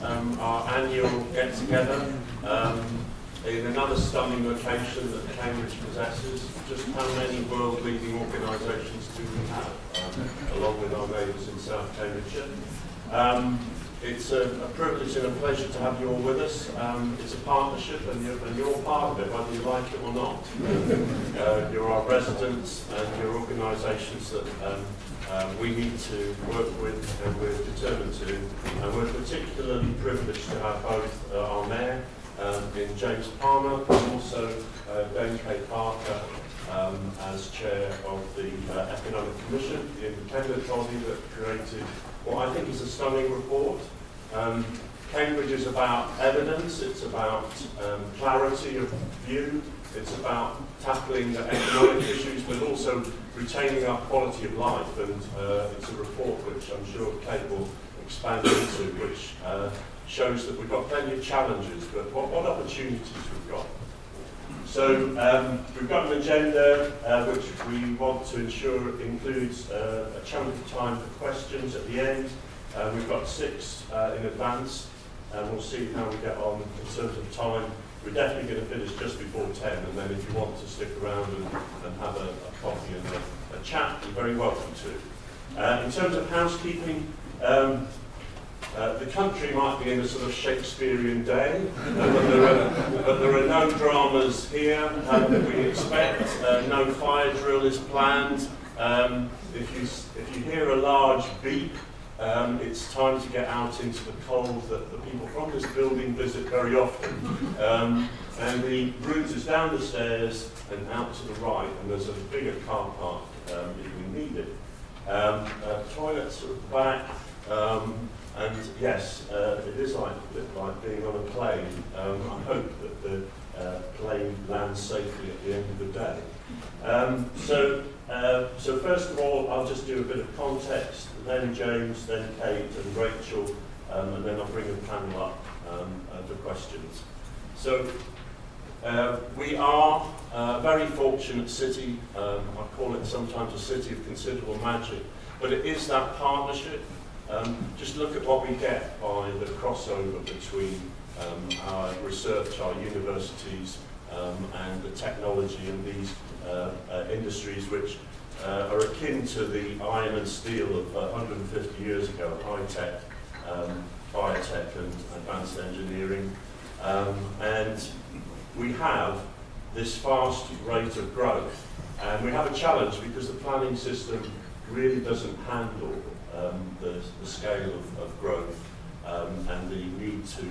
our annual get-together in another stunning location that Cambridge possesses. Just how many world-leading organisations do we have, along with our neighbours in South Cambridgeshire? It's a privilege and a pleasure to have you all with us. It's a partnership, and you're all part of it, whether you like it or not. You're our residents, and you're organisations that we need to work with, and we're determined to. And we're particularly privileged to have both our Mayor in James Palmer, and also Ben K. Parker as Chair of the Economic Commission, the independent body that created what I think is a stunning report. Cambridge is about evidence, it's about clarity of view, it's about tackling the economic issues, but also retaining our quality of life. And it's a report which I'm sure Kate will expand into, which shows that we've got plenty of challenges, but what opportunities we've got. So we've got an agenda which we want to ensure includes a chunk of time for questions at the end. We've got 6 in advance, and we'll see how we get on in terms of time. We're definitely going to finish just before 10, and then if you want to stick around and have a coffee and a chat, you're very welcome to. In terms of housekeeping, the country might be in a sort of Shakespearean day, but there are no dramas here that we expect. No fire drill is planned. If you hear a large beep, it's time to get out into the cold that the people from this building visit very often. And the route is down the stairs and out to the right, and there's a bigger car park if we need it. Toilets are at the back. And yes, it is a bit like being on a plane. I hope that the plane lands safely at the end of the day. So first of all, I'll just do a bit of context, then James, then Kate and Rachel, and then I'll bring the panel up for questions. So we are a very fortunate city. I call it sometimes a city of considerable magic, but it is that partnership. Just look at what we get by the crossover between our research, our universities, and the technology and these industries which are akin to the iron and steel of 150 years ago, high-tech, biotech and advanced engineering. And we have this fast rate of growth. And we have a challenge because the planning system really doesn't handle the scale of growth and the need to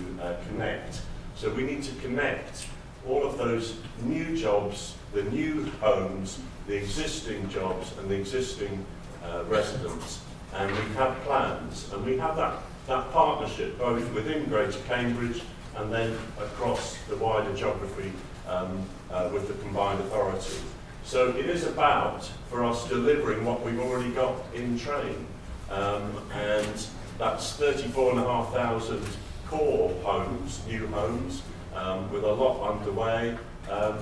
connect. So we need to connect all of those new jobs, the new homes, the existing jobs and the existing residents. And we have plans, and we have that partnership both within Greater Cambridge and then across the wider geography with the combined authority. So it is about, for us, delivering what we've already got in train. And that's 34,500 core homes, new homes, with a lot underway,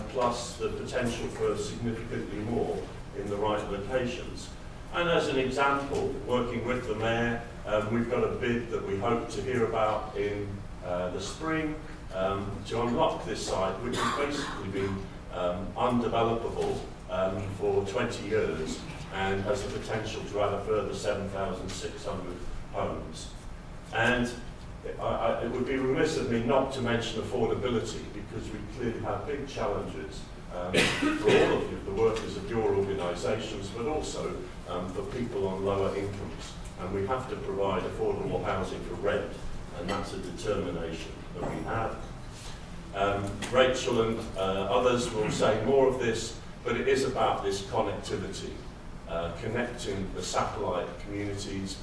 plus the potential for significantly more in the right locations. And as an example, working with the Mayor, we've got a bid that we hope to hear about in the spring to unlock this site, which has basically been undevelopable for 20 years. And has the potential to add a further 7,600 homes. And it would be remiss of me not to mention affordability, because we clearly have big challenges for all of you, the workers of your organisations, but also for people on lower incomes. And we have to provide affordable housing for rent, and that's a determination that we have. Rachel and others will say more of this, but it is about this connectivity. Connecting the satellite communities,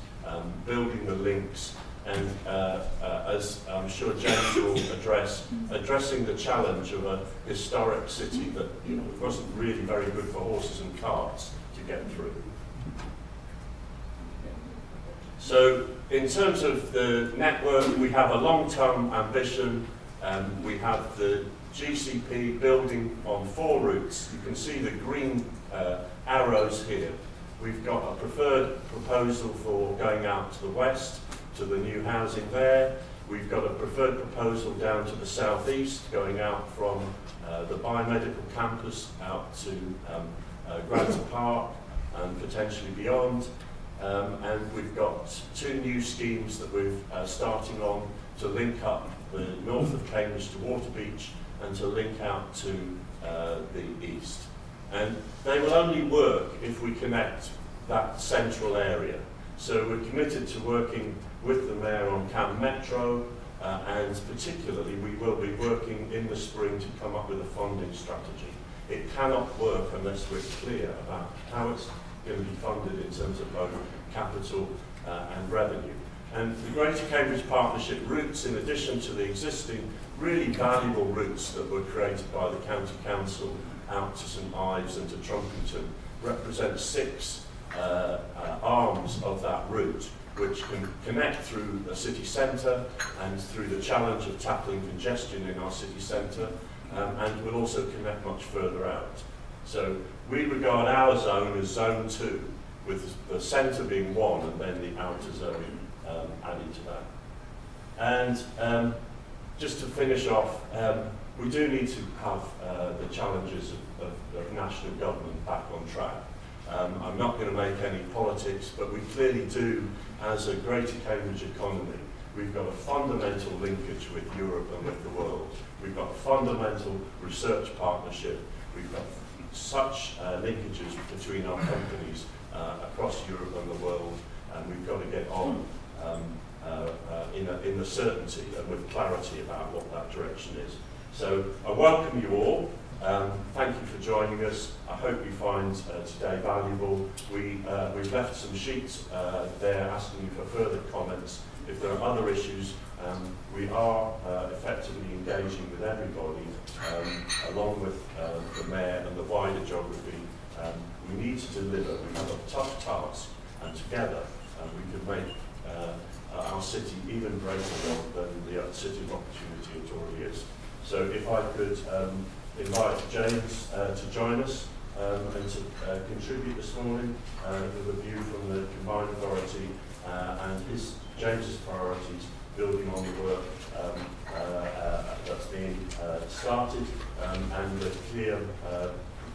building the links, and as I'm sure James will addressing the challenge of a historic city that wasn't really very good for horses and carts to get through. So in terms of the network, we have a long-term ambition. We have the GCP building on 4 routes. You can see the green arrows here. We've got a preferred proposal for going out to the west, to the new housing there. We've got a preferred proposal down to the southeast, going out from the biomedical campus out to Granter Park and potentially beyond. And we've got 2 new schemes that we're starting on to link up the north of Cambridge to Waterbeach and to link out to the east. And they will only work if we connect that central area. So we're committed to working with the Mayor on Cam Metro, and particularly we will be working in the spring to come up with a funding strategy. It cannot work unless we're clear about how it's going to be funded in terms of both capital and revenue. And the Greater Cambridge Partnership routes, in addition to the existing really valuable routes that were created by the County Council out to St Ives and to Trumpington, represent 6 arms of that route, which can connect through the city centre and through the challenge of tackling congestion in our city centre, and will also connect much further out. So we regard our zone as Zone 2, with the centre being 1 and then the outer zone added to that. And just to finish off, we do need to have the challenges of national government back on track. I'm not going to make any politics, but we clearly do, as a Greater Cambridge economy, we've got a fundamental linkage with Europe and with the world. We've got a fundamental research partnership. We've got such linkages between our companies across Europe and the world, and we've got to get on in the certainty and with clarity about what that direction is. So I welcome you all. Thank you for joining us. I hope you find today valuable. We've left some sheets there asking you for further comments. If there are other issues, we are effectively engaging with everybody, along with the Mayor and the wider geography. We need to deliver. We have a tough task, and together we can make our city even greater than the city of opportunity it already is. So if I could invite James to join us and to contribute this morning with a view from the Combined Authority and James's priorities, building on the work that's being started and the clear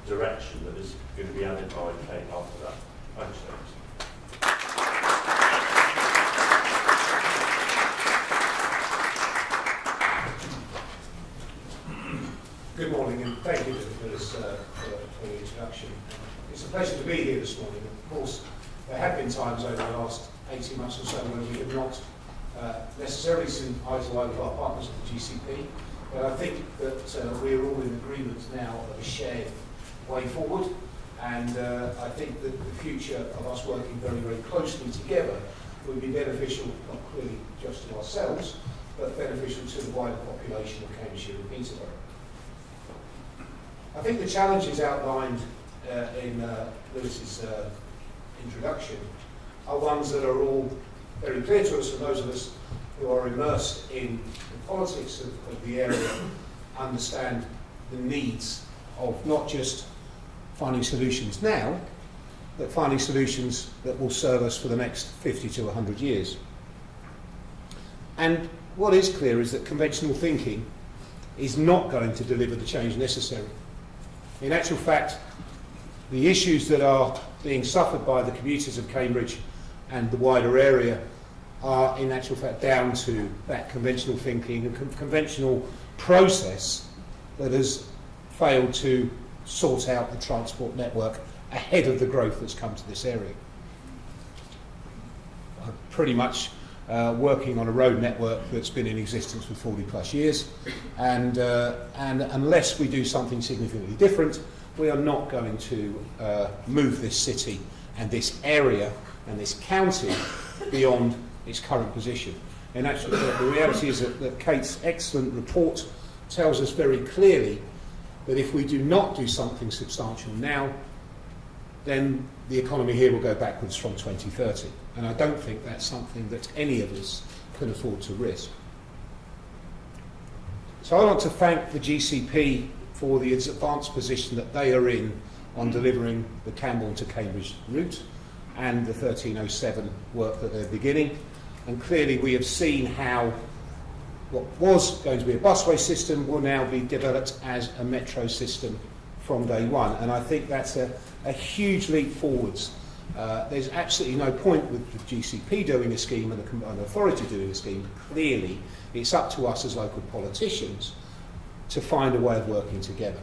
direction that is going to be added by Kate after that. Thanks, James. Good morning, and thank you for the introduction. It's a pleasure to be here this morning. Of course, there have been times over the last 18 months or so when we have not necessarily seen eye to eye with our partners at the GCP, but I think that we're all in agreement now of a shared way forward, and I think that the future of us working very, very closely together will be beneficial, not clearly just to ourselves, but beneficial to the wider population of Cambridgeshire and Peterborough. I think the challenges outlined in Lewis's introduction are ones that are all very clear to us, and those of us who are immersed in the politics of the area understand the needs of not just finding solutions now, but finding solutions that will serve us for the next 50 to 100 years. And what is clear is that conventional thinking is not going to deliver the change necessary. In actual fact, the issues that are being suffered by the commuters of Cambridge and the wider area are in actual fact down to that conventional thinking and conventional process that has failed to sort out the transport network ahead of the growth that's come to this area. I'm pretty much working on a road network that's been in existence for 40 plus years, and unless we do something significantly different, we are not going to move this city and this area and this county beyond its current position. And actually, the reality is that Kate's excellent report tells us very clearly that if we do not do something substantial now, then the economy here will go backwards from 2030. And I don't think that's something that any of us can afford to risk. So I want to thank the GCP for the advanced position that they are in on delivering the Cambourne to Cambridge route and the 1307 work that they're beginning. And clearly we have seen how what was going to be a busway system will now be developed as a metro system from day one. And I think that's a huge leap forwards. There's absolutely no point with the GCP doing a scheme and the Combined Authority doing a scheme. Clearly, it's up to us as local politicians to find a way of working together.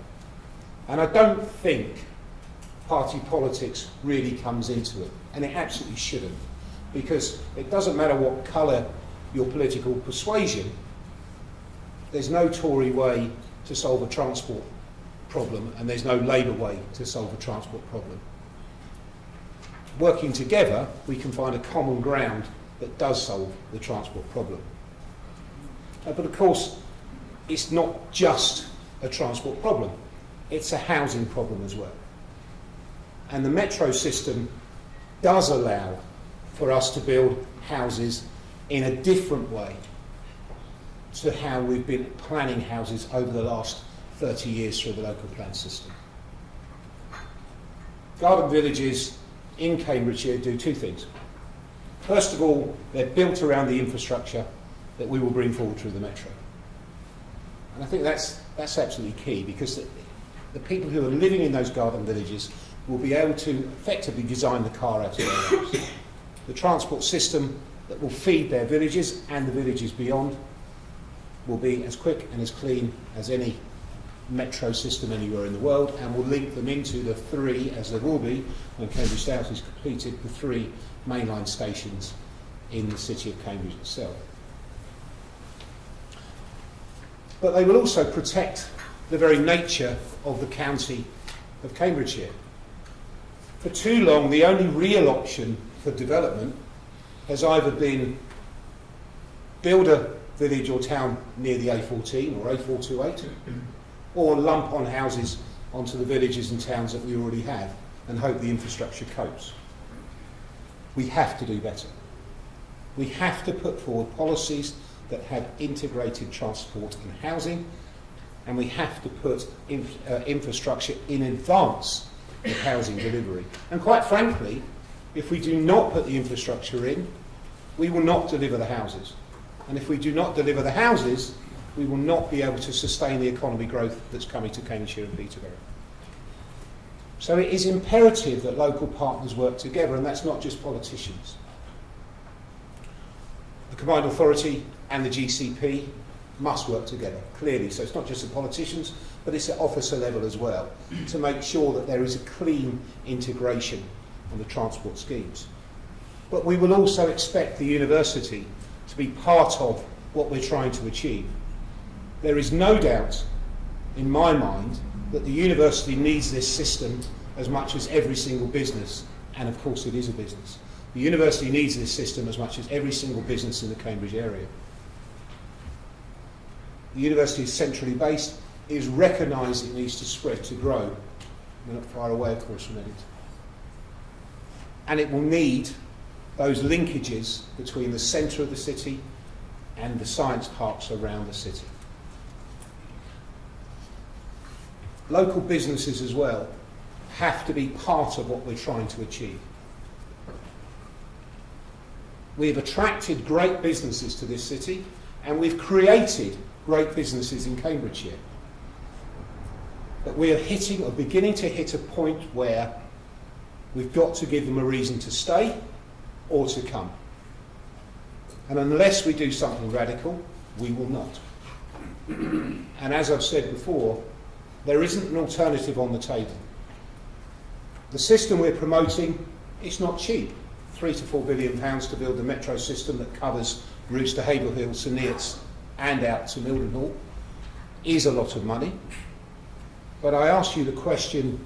And I don't think party politics really comes into it, and it absolutely shouldn't, because it doesn't matter what colour your political persuasion, there's no Tory way to solve a transport problem, and there's no Labour way to solve a transport problem. Working together, we can find a common ground that does solve the transport problem. But of course, it's not just a transport problem, it's a housing problem as well. And the metro system does allow for us to build houses in a different way to how we've been planning houses over the last 30 years through the local plan system. Garden villages in Cambridgeshire do two things. First of all, they're built around the infrastructure that we will bring forward through the metro. And I think that's absolutely key, because the people who are living in those garden villages will be able to effectively design the car out of their house. The transport system that will feed their villages and the villages beyond will be as quick and as clean as any metro system anywhere in the world, and will link them into the three, as there will be when Cambridge South is completed, the three mainline stations in the city of Cambridge itself. But they will also protect the very nature of the county of Cambridgeshire. For too long, the only real option for development has either been build a village or town near the A14 or A428, or lump on houses onto the villages and towns that we already have and hope the infrastructure copes. We have to do better. We have to put forward policies that have integrated transport and housing, and we have to put infrastructure in advance of housing delivery. And quite frankly, if we do not put the infrastructure in, we will not deliver the houses. And if we do not deliver the houses, we will not be able to sustain the economy growth that's coming to Cambridgeshire and Peterborough. So it is imperative that local partners work together, and that's not just politicians. The Combined Authority and the GCP must work together, clearly. So it's not just the politicians, but it's at officer level as well, to make sure that there is a clean integration on the transport schemes. But we will also expect the university to be part of what we're trying to achieve. There is no doubt in my mind that the university needs this system as much as every single business, and of course it is a business. The university needs this system as much as every single business in the Cambridge area. The university is centrally based, it is recognised it needs to spread, to grow. We're not far away, of course, from it. And it will need those linkages between the centre of the city and the science parks around the city. Local businesses as well have to be part of what we're trying to achieve. We've attracted great businesses to this city, and we've created great businesses in Cambridgeshire. But we are beginning to hit a point where we've got to give them a reason to stay or to come. And unless we do something radical, we will not. And as I've said before, there isn't an alternative on the table. The system we're promoting is not cheap. £3 to £4 billion to build the metro system that covers routes to Haverhill, St Neots and out to Mildenhall is a lot of money. But I ask you the question,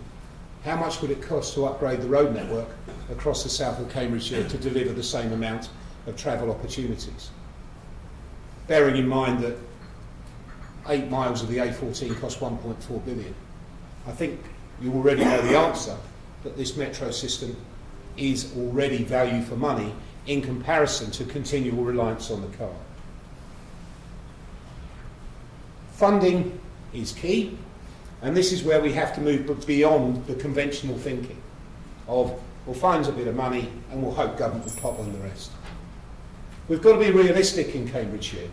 how much would it cost to upgrade the road network across the south of Cambridgeshire to deliver the same amount of travel opportunities? Bearing in mind that 8 miles of the A14 cost 1.4 billion. I think you already know the answer, that this metro system is already value for money in comparison to continual reliance on the car. Funding is key, and this is where we have to move beyond the conventional thinking of, we'll find a bit of money and we'll hope government will pop on the rest. We've got to be realistic in Cambridgeshire.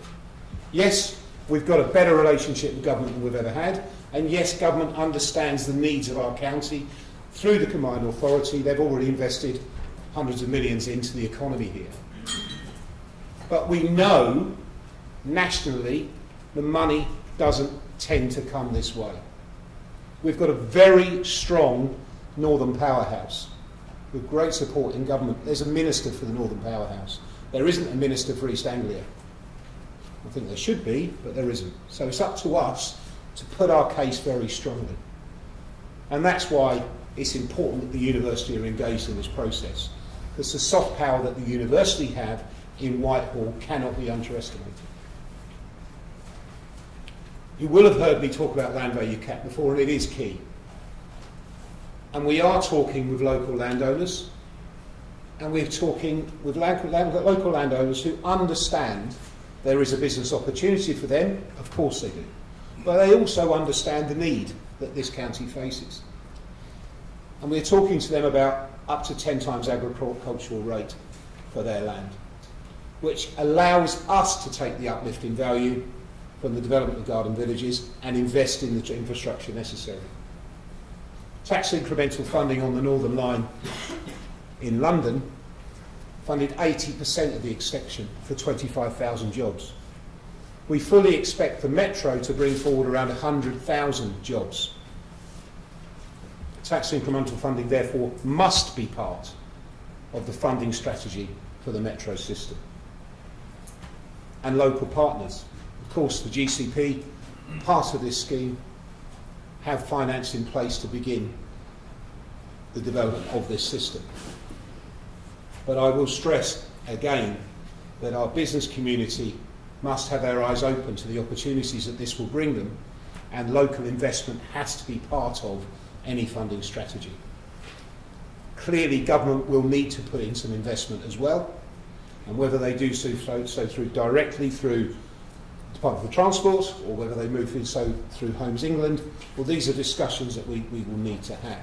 Yes, we've got a better relationship with government than we've ever had, and yes, government understands the needs of our county. Through the Combined Authority, they've already invested hundreds of millions into the economy here. But we know, nationally, the money doesn't tend to come this way. We've got a very strong Northern Powerhouse with great support in government. There's a minister for the Northern Powerhouse. There isn't a minister for East Anglia. I think there should be, but there isn't. So it's up to us to put our case very strongly. And that's why it's important that the university are engaged in this process, because the soft power that the university have in Whitehall cannot be underestimated. You will have heard me talk about land value cap before, and it is key. And we are talking with local landowners, and we're talking with local landowners who understand there is a business opportunity for them. Of course they do. But they also understand the need that this county faces. And we're talking to them about up to 10 times agricultural rate for their land, which allows us to take the uplift in value from the development of garden villages and invest in the infrastructure necessary. Tax incremental funding on the Northern Line in London funded 80% of the extension for 25,000 jobs. We fully expect the Metro to bring forward around 100,000 jobs. Tax incremental funding, therefore, must be part of the funding strategy for the Metro system. And local partners. Of course, the GCP, part of this scheme, have finance in place to begin the development of this system. But I will stress again that our business community must have their eyes open to the opportunities that this will bring them, and local investment has to be part of any funding strategy. Clearly, government will need to put in some investment as well, and whether they do so through directly through Department for Transport, or whether they move through Homes England, well, these are discussions that we will need to have.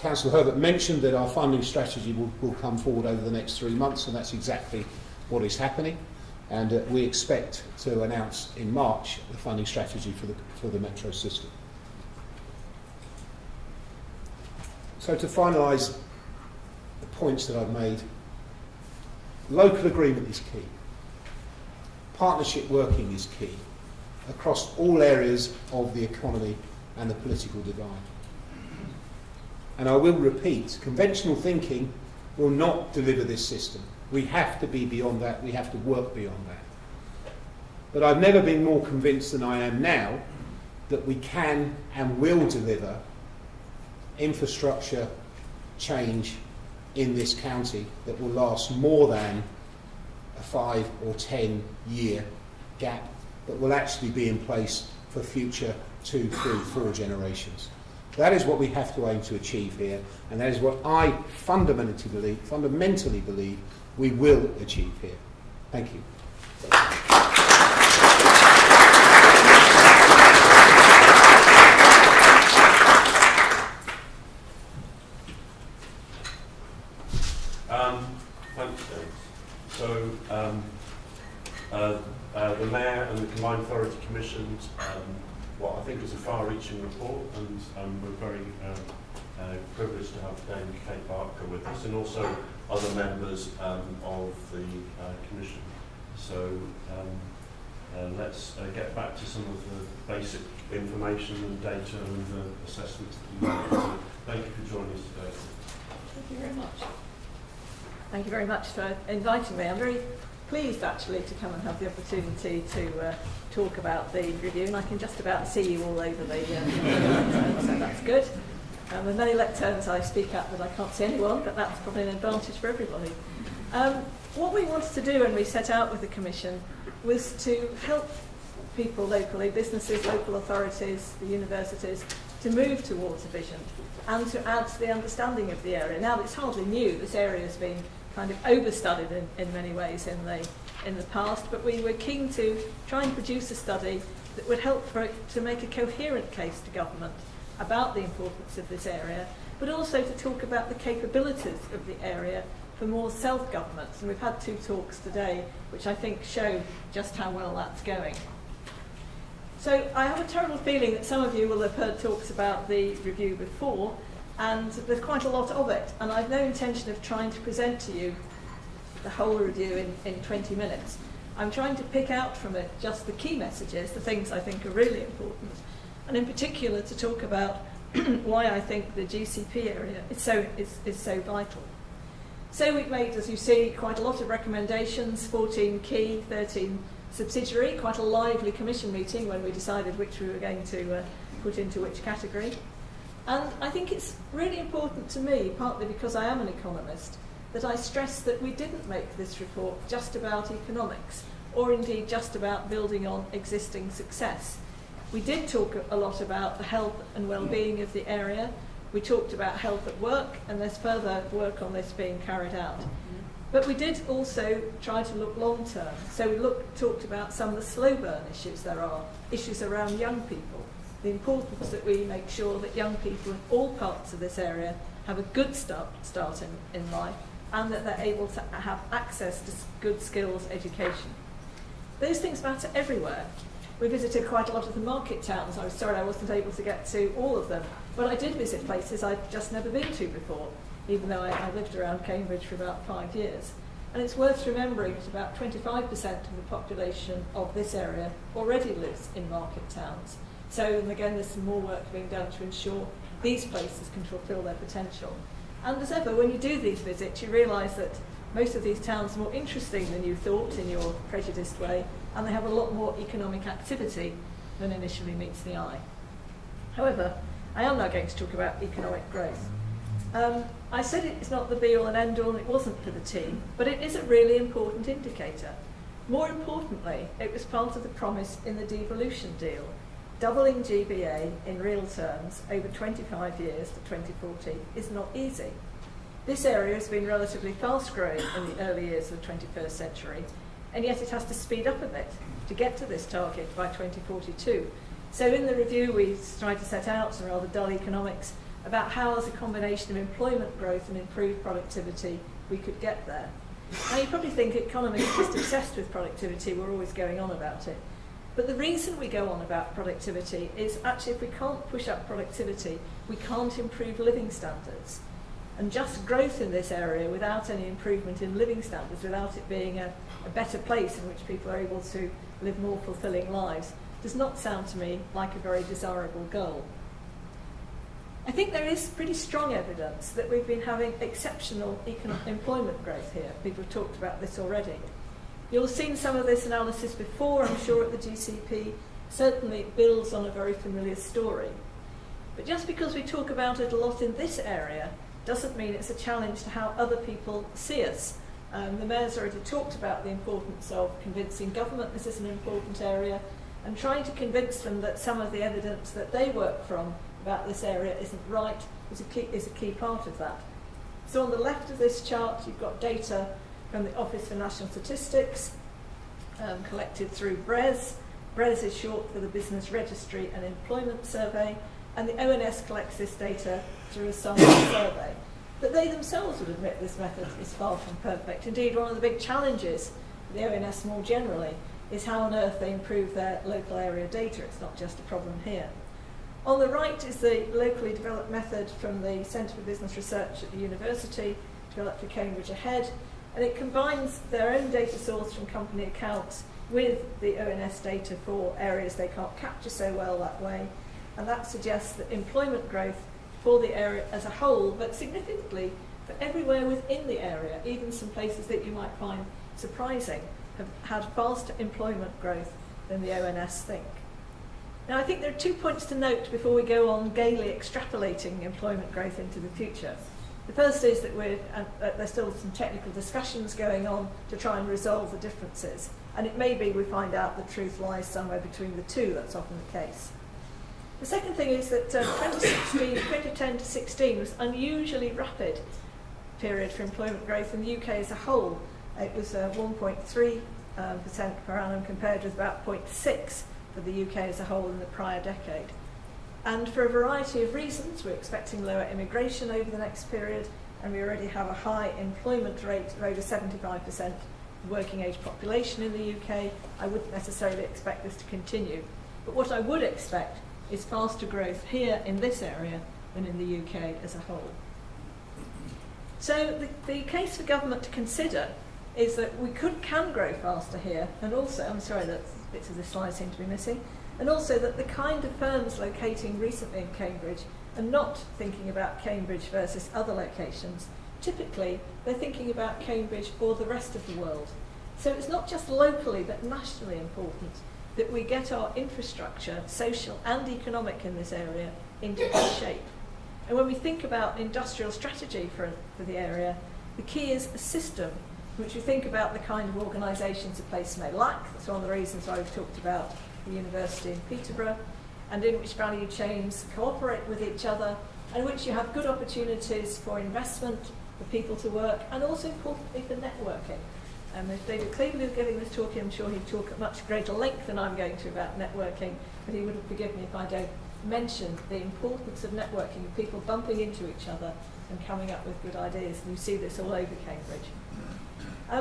Councillor Herbert mentioned that our funding strategy will come forward over the next 3 months, and that's exactly what is happening. And we expect to announce in March the funding strategy for the Metro system. So to finalise the points that I've made, local agreement is key. Partnership working is key across all areas of the economy and the political divide. And I will repeat, conventional thinking will not deliver this system. We have to be beyond that. We have to work beyond that. But I've never been more convinced than I am now that we can and will deliver infrastructure change in this county that will last more than a 5 or 10 year gap, but will actually be in place for future 2, 3, 4 generations. That is what we have to aim to achieve here, and that is what I fundamentally believe we will achieve here. Thank you. Thanks, James. So, the Mayor and the Combined Authority commissioned what I think is a far-reaching report, and we're very privileged to have Dame Kate Barker with us, and also other members of the commission. So let's get back to some of the basic information and data and the assessments that you made. So thank you for joining us today. Thank you very much. Thank you very much for inviting me. I'm very pleased actually to come and have the opportunity to talk about the review, and I can just about see you all over the lectern, so that's good. With many lecterns I speak at that I can't see anyone, but that's probably an advantage for everybody. What we wanted to do when we set out with the Commission was to help people locally, businesses, local authorities, the universities, to move towards a vision and to add to the understanding of the area. Now, it's hardly new. This area has been kind of overstudied in many ways in the past, but we were keen to try and produce a study that would help to make a coherent case to government about the importance of this area, but also to talk about the capabilities of the area for more self-governance. And we've had 2 talks today which I think show just how well that's going. So I have a terrible feeling that some of you will have heard talks about the review before, and there's quite a lot of it, and I've no intention of trying to present to you the whole review in 20 minutes. I'm trying to pick out from it just the key messages, the things I think are really important, and in particular to talk about why I think the GCP area is so vital. So we've made, as you see, quite a lot of recommendations, 14 key, 13 subsidiary, quite a lively commission meeting when we decided which we were going to put into which category. And I think it's really important to me, partly because I am an economist, that I stress that we didn't make this report just about economics, or indeed just about building on existing success. We did talk a lot about the health and well-being of the area. We talked about health at work, and there's further work on this being carried out. But we did also try to look long-term. So we talked about some of the slow burn issues there are, issues around young people, the importance that we make sure that young people in all parts of this area have a good start in life, and that they're able to have access to good skills education. Those things matter everywhere. We visited quite a lot of the market towns. I was sorry I wasn't able to get to all of them, but I did visit places I'd just never been to before, even though I lived around Cambridge for about 5 years. And it's worth remembering that about 25% of the population of this area already lives in market towns. So, and again, there's some more work being done to ensure these places can fulfil their potential. And as ever, when you do these visits, you realise that most of these towns are more interesting than you thought in your prejudiced way, and they have a lot more economic activity than initially meets the eye. However, I am now going to talk about economic growth. I said it's not the be-all and end-all, and it wasn't for the team, but it is a really important indicator. More importantly, it was part of the promise in the devolution deal, doubling GBA in real terms over 25 years to 2040 is not easy. This area has been relatively fast-growing in the early years of the 21st century, and yet it has to speed up a bit to get to this target by 2042. So in the review, we tried to set out some rather dull economics about how, as a combination of employment growth and improved productivity, we could get there. Now, you probably think economists are just obsessed with productivity, we're always going on about it. But the reason we go on about productivity is actually if we can't push up productivity, we can't improve living standards. And just growth in this area without any improvement in living standards, without it being a better place in which people are able to live more fulfilling lives, does not sound to me like a very desirable goal. I think there is pretty strong evidence that we've been having exceptional employment growth here. People have talked about this already. You'll have seen some of this analysis before, I'm sure, at the GCP. Certainly it builds on a very familiar story. But just because we talk about it a lot in this area doesn't mean it's a challenge to how other people see us. The Mayor's already talked about the importance of convincing government this is an important area, and trying to convince them that some of the evidence that they work from about this area isn't right is a key part of that. So on the left of this chart, you've got data from the Office for National Statistics, collected through BRES. BRES is short for the Business Registry and Employment Survey, and the ONS collects this data through a sample survey. But they themselves would admit this method is far from perfect. Indeed, one of the big challenges for the ONS more generally is how on earth they improve their local area data. It's not just a problem here. On the right is the locally developed method from the Centre for Business Research at the university, developed for Cambridge Ahead, and it combines their own data source from company accounts with the ONS data for areas they can't capture so well that way, and that suggests that employment growth for the area as a whole, but significantly for everywhere within the area, even some places that you might find surprising, have had faster employment growth than the ONS think. Now, I think there are 2 points to note before we go on gaily extrapolating employment growth into the future. The first is that there's still some technical discussions going on to try and resolve the differences, and it may be we find out the truth lies somewhere between the two. That's often the case. The second thing is that 2010 to 16 was an unusually rapid period for employment growth in the UK as a whole. It was 1.3% per annum compared with about 0.6% for the UK as a whole in the prior decade. And for a variety of reasons, we're expecting lower immigration over the next period, and we already have a high employment rate of over 75% working age population in the UK. I wouldn't necessarily expect this to continue. But what I would expect is faster growth here in this area than in the UK as a whole. So the case for government to consider is that we can grow faster here, and also, I'm sorry that bits of this slide seem to be missing, and also that the kind of firms locating recently in Cambridge are not thinking about Cambridge versus other locations. Typically, they're thinking about Cambridge or the rest of the world. So it's not just locally but nationally important that we get our infrastructure, social and economic in this area, into good shape. And when we think about industrial strategy for the area, the key is a system which we think about the kind of organisations a place may lack. That's one of the reasons why we've talked about the University in Peterborough, and in which value chains cooperate with each other, and in which you have good opportunities for investment, for people to work, and also importantly for networking. If David Cleveland was giving this talk, I'm sure he'd talk at much greater length than I'm going to about networking, but he wouldn't forgive me if I don't mention the importance of networking, of people bumping into each other and coming up with good ideas, and you see this all over Cambridge.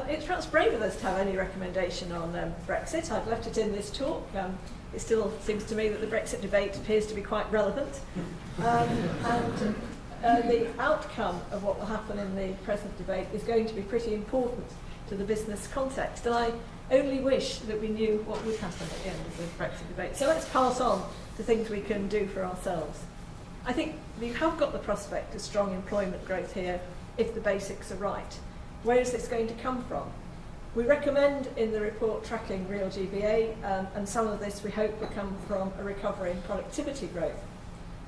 It's perhaps brave of us to have any recommendation on Brexit. I've left it in this talk. It still seems to me that the Brexit debate appears to be quite relevant. The outcome of what will happen in the present debate is going to be pretty important to the business context. And I only wish that we knew what would happen at the end of the Brexit debate. So let's pass on to things we can do for ourselves. I think we have got the prospect of strong employment growth here if the basics are right. Where is this going to come from? We recommend in the report tracking real GBA, and some of this we hope will come from a recovery in productivity growth.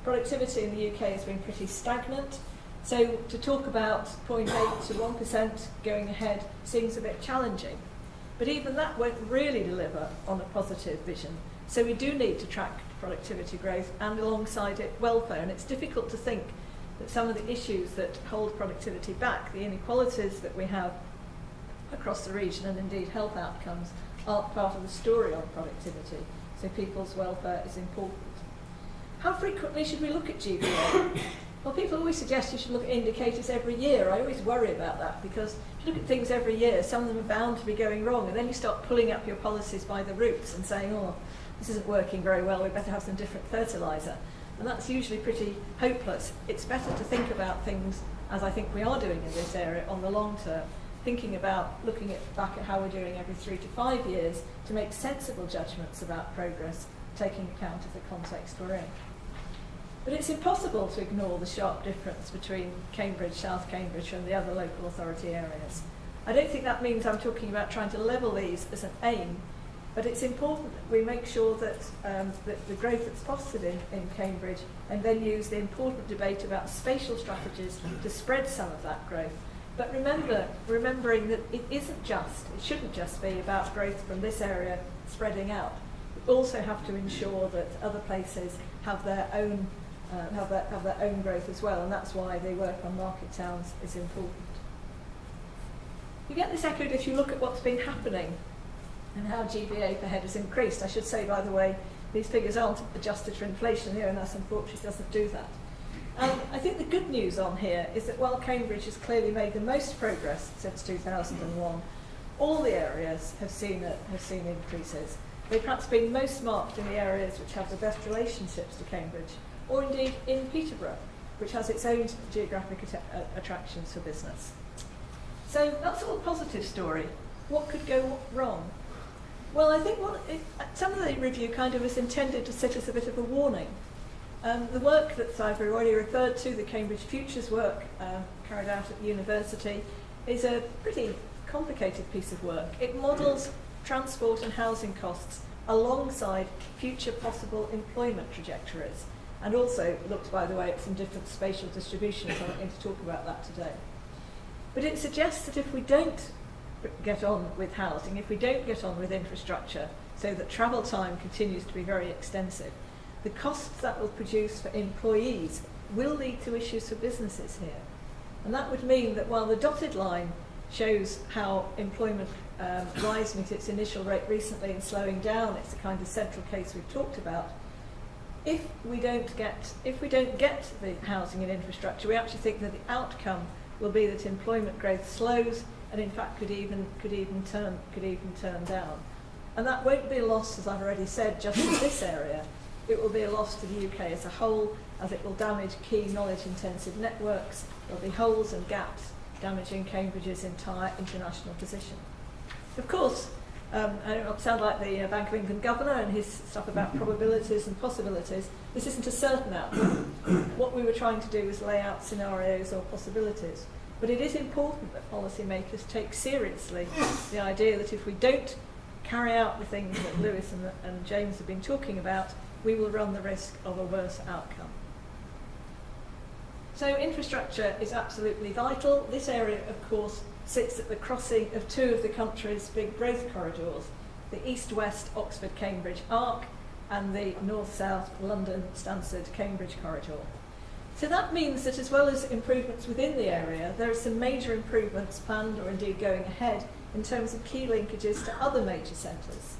Productivity in the UK has been pretty stagnant, so to talk about 0.8 to 1% going ahead seems a bit challenging. But even that won't really deliver on a positive vision. So we do need to track productivity growth and alongside it welfare, and it's difficult to think that some of the issues that hold productivity back, the inequalities that we have across the region and indeed health outcomes, aren't part of the story on productivity. So people's welfare is important. How frequently should we look at GBA? Well, people always suggest you should look at indicators every year. I always worry about that because if you look at things every year, some of them are bound to be going wrong, and then you start pulling up your policies by the roots and saying, oh, this isn't working very well, we better have some different fertiliser. And that's usually pretty hopeless. It's better to think about things, as I think we are doing in this area, on the long term, thinking about looking back at how we're doing every 3 to 5 years to make sensible judgments about progress, taking account of the context we're in. But it's impossible to ignore the sharp difference between Cambridge, South Cambridge, and the other local authority areas. I don't think that means I'm talking about trying to level these as an aim, but it's important that we make sure that, that the growth that's fostered in Cambridge, and then use the important debate about spatial strategies to spread some of that growth. But remembering that it shouldn't just be about growth from this area spreading out. We also have to ensure that other places have their own growth as well, and that's why the work on market towns is important. You get this echoed if you look at what's been happening and how GBA per head has increased. I should say, by the way, these figures aren't adjusted for inflation here, and that's unfortunately doesn't do that. I think the good news on here is that while Cambridge has clearly made the most progress since 2001, all the areas have seen increases. They've perhaps been most marked in the areas which have the best relationships to Cambridge, or indeed in Peterborough, which has its own geographic attractions for business. So that's all a positive story. What could go wrong? Well, I think some of the review kind of was intended to sit as a bit of a warning. The work that I've already referred to, the Cambridge Futures work carried out at the university, is a pretty complicated piece of work. It models transport and housing costs alongside future possible employment trajectories, and also looked, by the way, at some different spatial distributions. I'm not going to talk about that today. But it suggests that if we don't get on with housing, if we don't get on with infrastructure, so that travel time continues to be very extensive, the costs that will produce for employees will lead to issues for businesses here. And that would mean that while the dotted line shows how employment rise meets its initial rate recently and slowing down, it's the kind of central case we've talked about. If we don't get the housing and infrastructure, we actually think that the outcome will be that employment growth slows and in fact could even turn down. And that won't be a loss, as I've already said, just in this area. It will be a loss to the UK as a whole, as it will damage key knowledge-intensive networks. There'll be holes and gaps damaging Cambridge's entire international position. Of course, I don't sound like the Bank of England governor and his stuff about probabilities and possibilities. This isn't a certain outcome. What we were trying to do was lay out scenarios or possibilities. But it is important that policymakers take seriously the idea that if we don't carry out the things that Lewis and James have been talking about, we will run the risk of a worse outcome. So infrastructure is absolutely vital. This area, of course, sits at the crossing of two of the country's big growth corridors, the east-west Oxford-Cambridge arc and the north-south London-Stansted-Cambridge corridor. So that means that as well as improvements within the area, there are some major improvements planned or indeed going ahead in terms of key linkages to other major centres.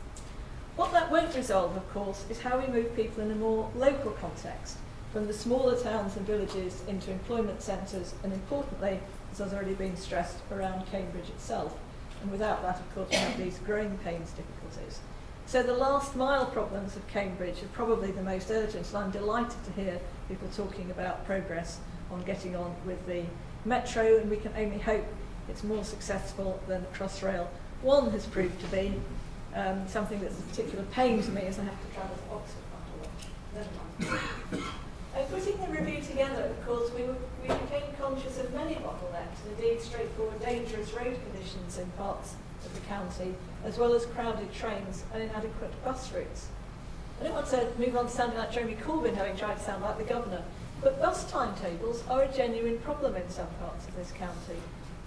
What that won't resolve, of course, is how we move people in a more local context, from the smaller towns and villages into employment centres, and importantly, as has already been stressed, around Cambridge itself. And without that, of course, we have these growing pains difficulties. So the last mile problems of Cambridge are probably the most urgent, and I'm delighted to hear people talking about progress on getting on with the metro, and we can only hope it's more successful than Crossrail 1 has proved to be, something that's a particular pain to me as I have to travel to Oxford quite a lot. Never mind. Putting the review together, of course, we became conscious of many bottlenecks, and indeed straightforward dangerous road conditions in parts of the county, as well as crowded trains and inadequate bus routes. I don't want to move on to sounding like Jeremy Corbyn, having tried to sound like the governor, but bus timetables are a genuine problem in some parts of this county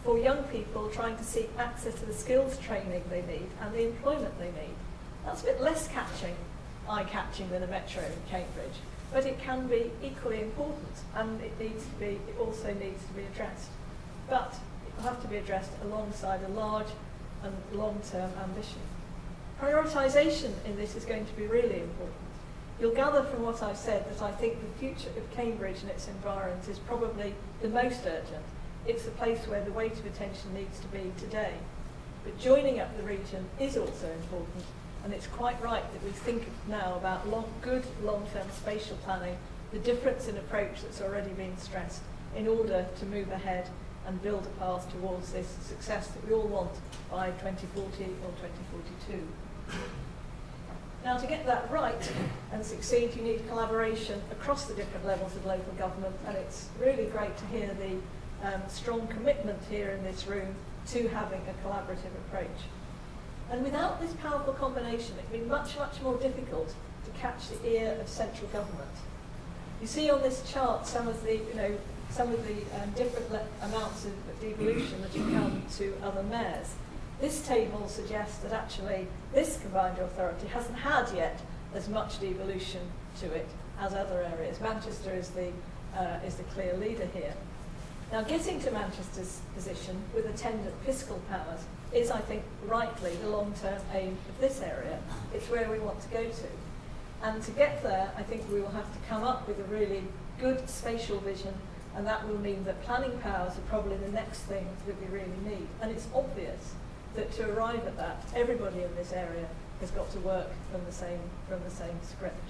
for young people trying to seek access to the skills training they need and the employment they need. That's a bit less eye-catching than a metro in Cambridge, but it can be equally important, and it also needs to be addressed. But it will have to be addressed alongside a large and long-term ambition. Prioritisation in this is going to be really important. You'll gather from what I've said that I think the future of Cambridge and its environs is probably the most urgent. It's the place where the weight of attention needs to be today. But joining up the region is also important, and it's quite right that we think now about good long-term spatial planning, the difference in approach that's already been stressed, in order to move ahead and build a path towards this success that we all want by 2040 or 2042. Now, to get that right and succeed, you need collaboration across the different levels of local government, and it's really great to hear the strong commitment here in this room to having a collaborative approach. And without this powerful combination, it would be much, much more difficult to catch the ear of central government. You see on this chart some of the different amounts of devolution that have come to other mayors. This table suggests that actually this combined authority hasn't had yet as much devolution to it as other areas. Manchester is the clear leader here. Now, getting to Manchester's position with attendant fiscal powers is, I think, rightly the long-term aim of this area. It's where we want to go to. And to get there, I think we will have to come up with a really good spatial vision, and that will mean that planning powers are probably the next thing that we really need. And it's obvious that to arrive at that, everybody in this area has got to work from the same script.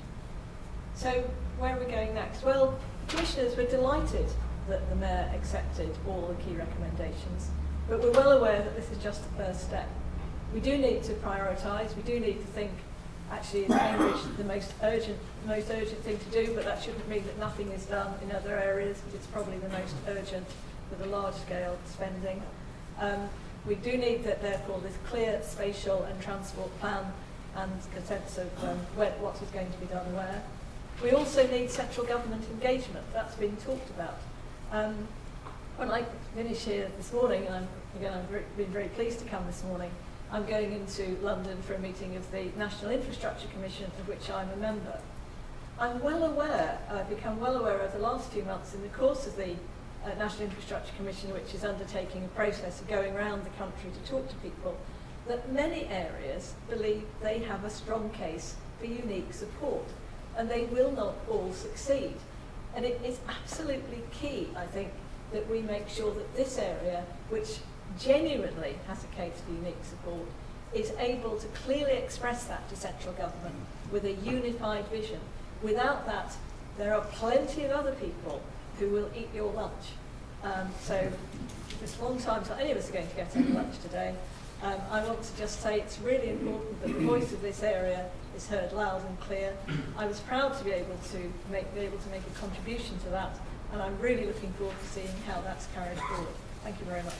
So where are we going next? Well, commissioners were delighted that the Mayor accepted all the key recommendations, but we're well aware that this is just the first step. We do need to prioritise, we do need to think, actually, is Cambridge the most urgent thing to do, but that shouldn't mean that nothing is done in other areas, but it's probably the most urgent with a large-scale spending. We do need that, therefore, this clear spatial and transport plan and a sense of what is going to be done where. We also need central government engagement. That's been talked about. When I finish here this morning, and I've been very pleased to come this morning, I'm going into London for a meeting of the National Infrastructure Commission, of which I'm a member. I've become well aware over the last few months in the course of the National Infrastructure Commission, which is undertaking a process of going around the country to talk to people, that many areas believe they have a strong case for unique support, and they will not all succeed. And it is absolutely key, I think, that we make sure that this area, which genuinely has a case for unique support, is able to clearly express that to central government with a unified vision. Without that, there are plenty of other people who will eat your lunch. So it's a long time till any of us are going to get any lunch today. I want to just say it's really important that the voice of this area is heard loud and clear. I was proud to be able to make a contribution to that, and I'm really looking forward to seeing how that's carried forward. Thank you very much.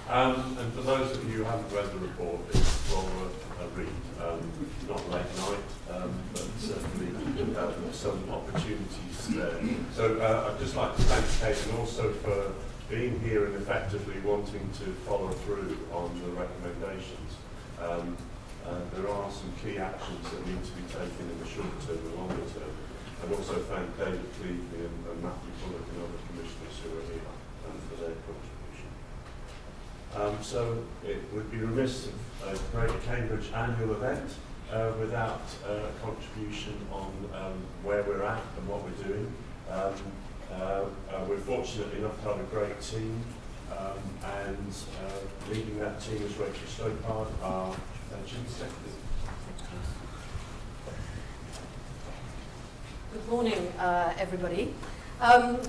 And for those of you who haven't read the report, it's well worth a read. Not late night, but certainly some opportunities there. So I'd just like to thank Kate and also for being here and effectively wanting to follow through on the recommendations. There are some key actions that need to be taken in the short term and longer term. And also thank David Cleasley and Matthew Bullock and other commissioners who are here for their contribution. So it would be remiss of a Greater Cambridge annual event without a contribution on where we're at and what we're doing. We're fortunate enough to have a great team, and leading that team is Rachel Stopard, our Chief Secretary. Good morning, everybody.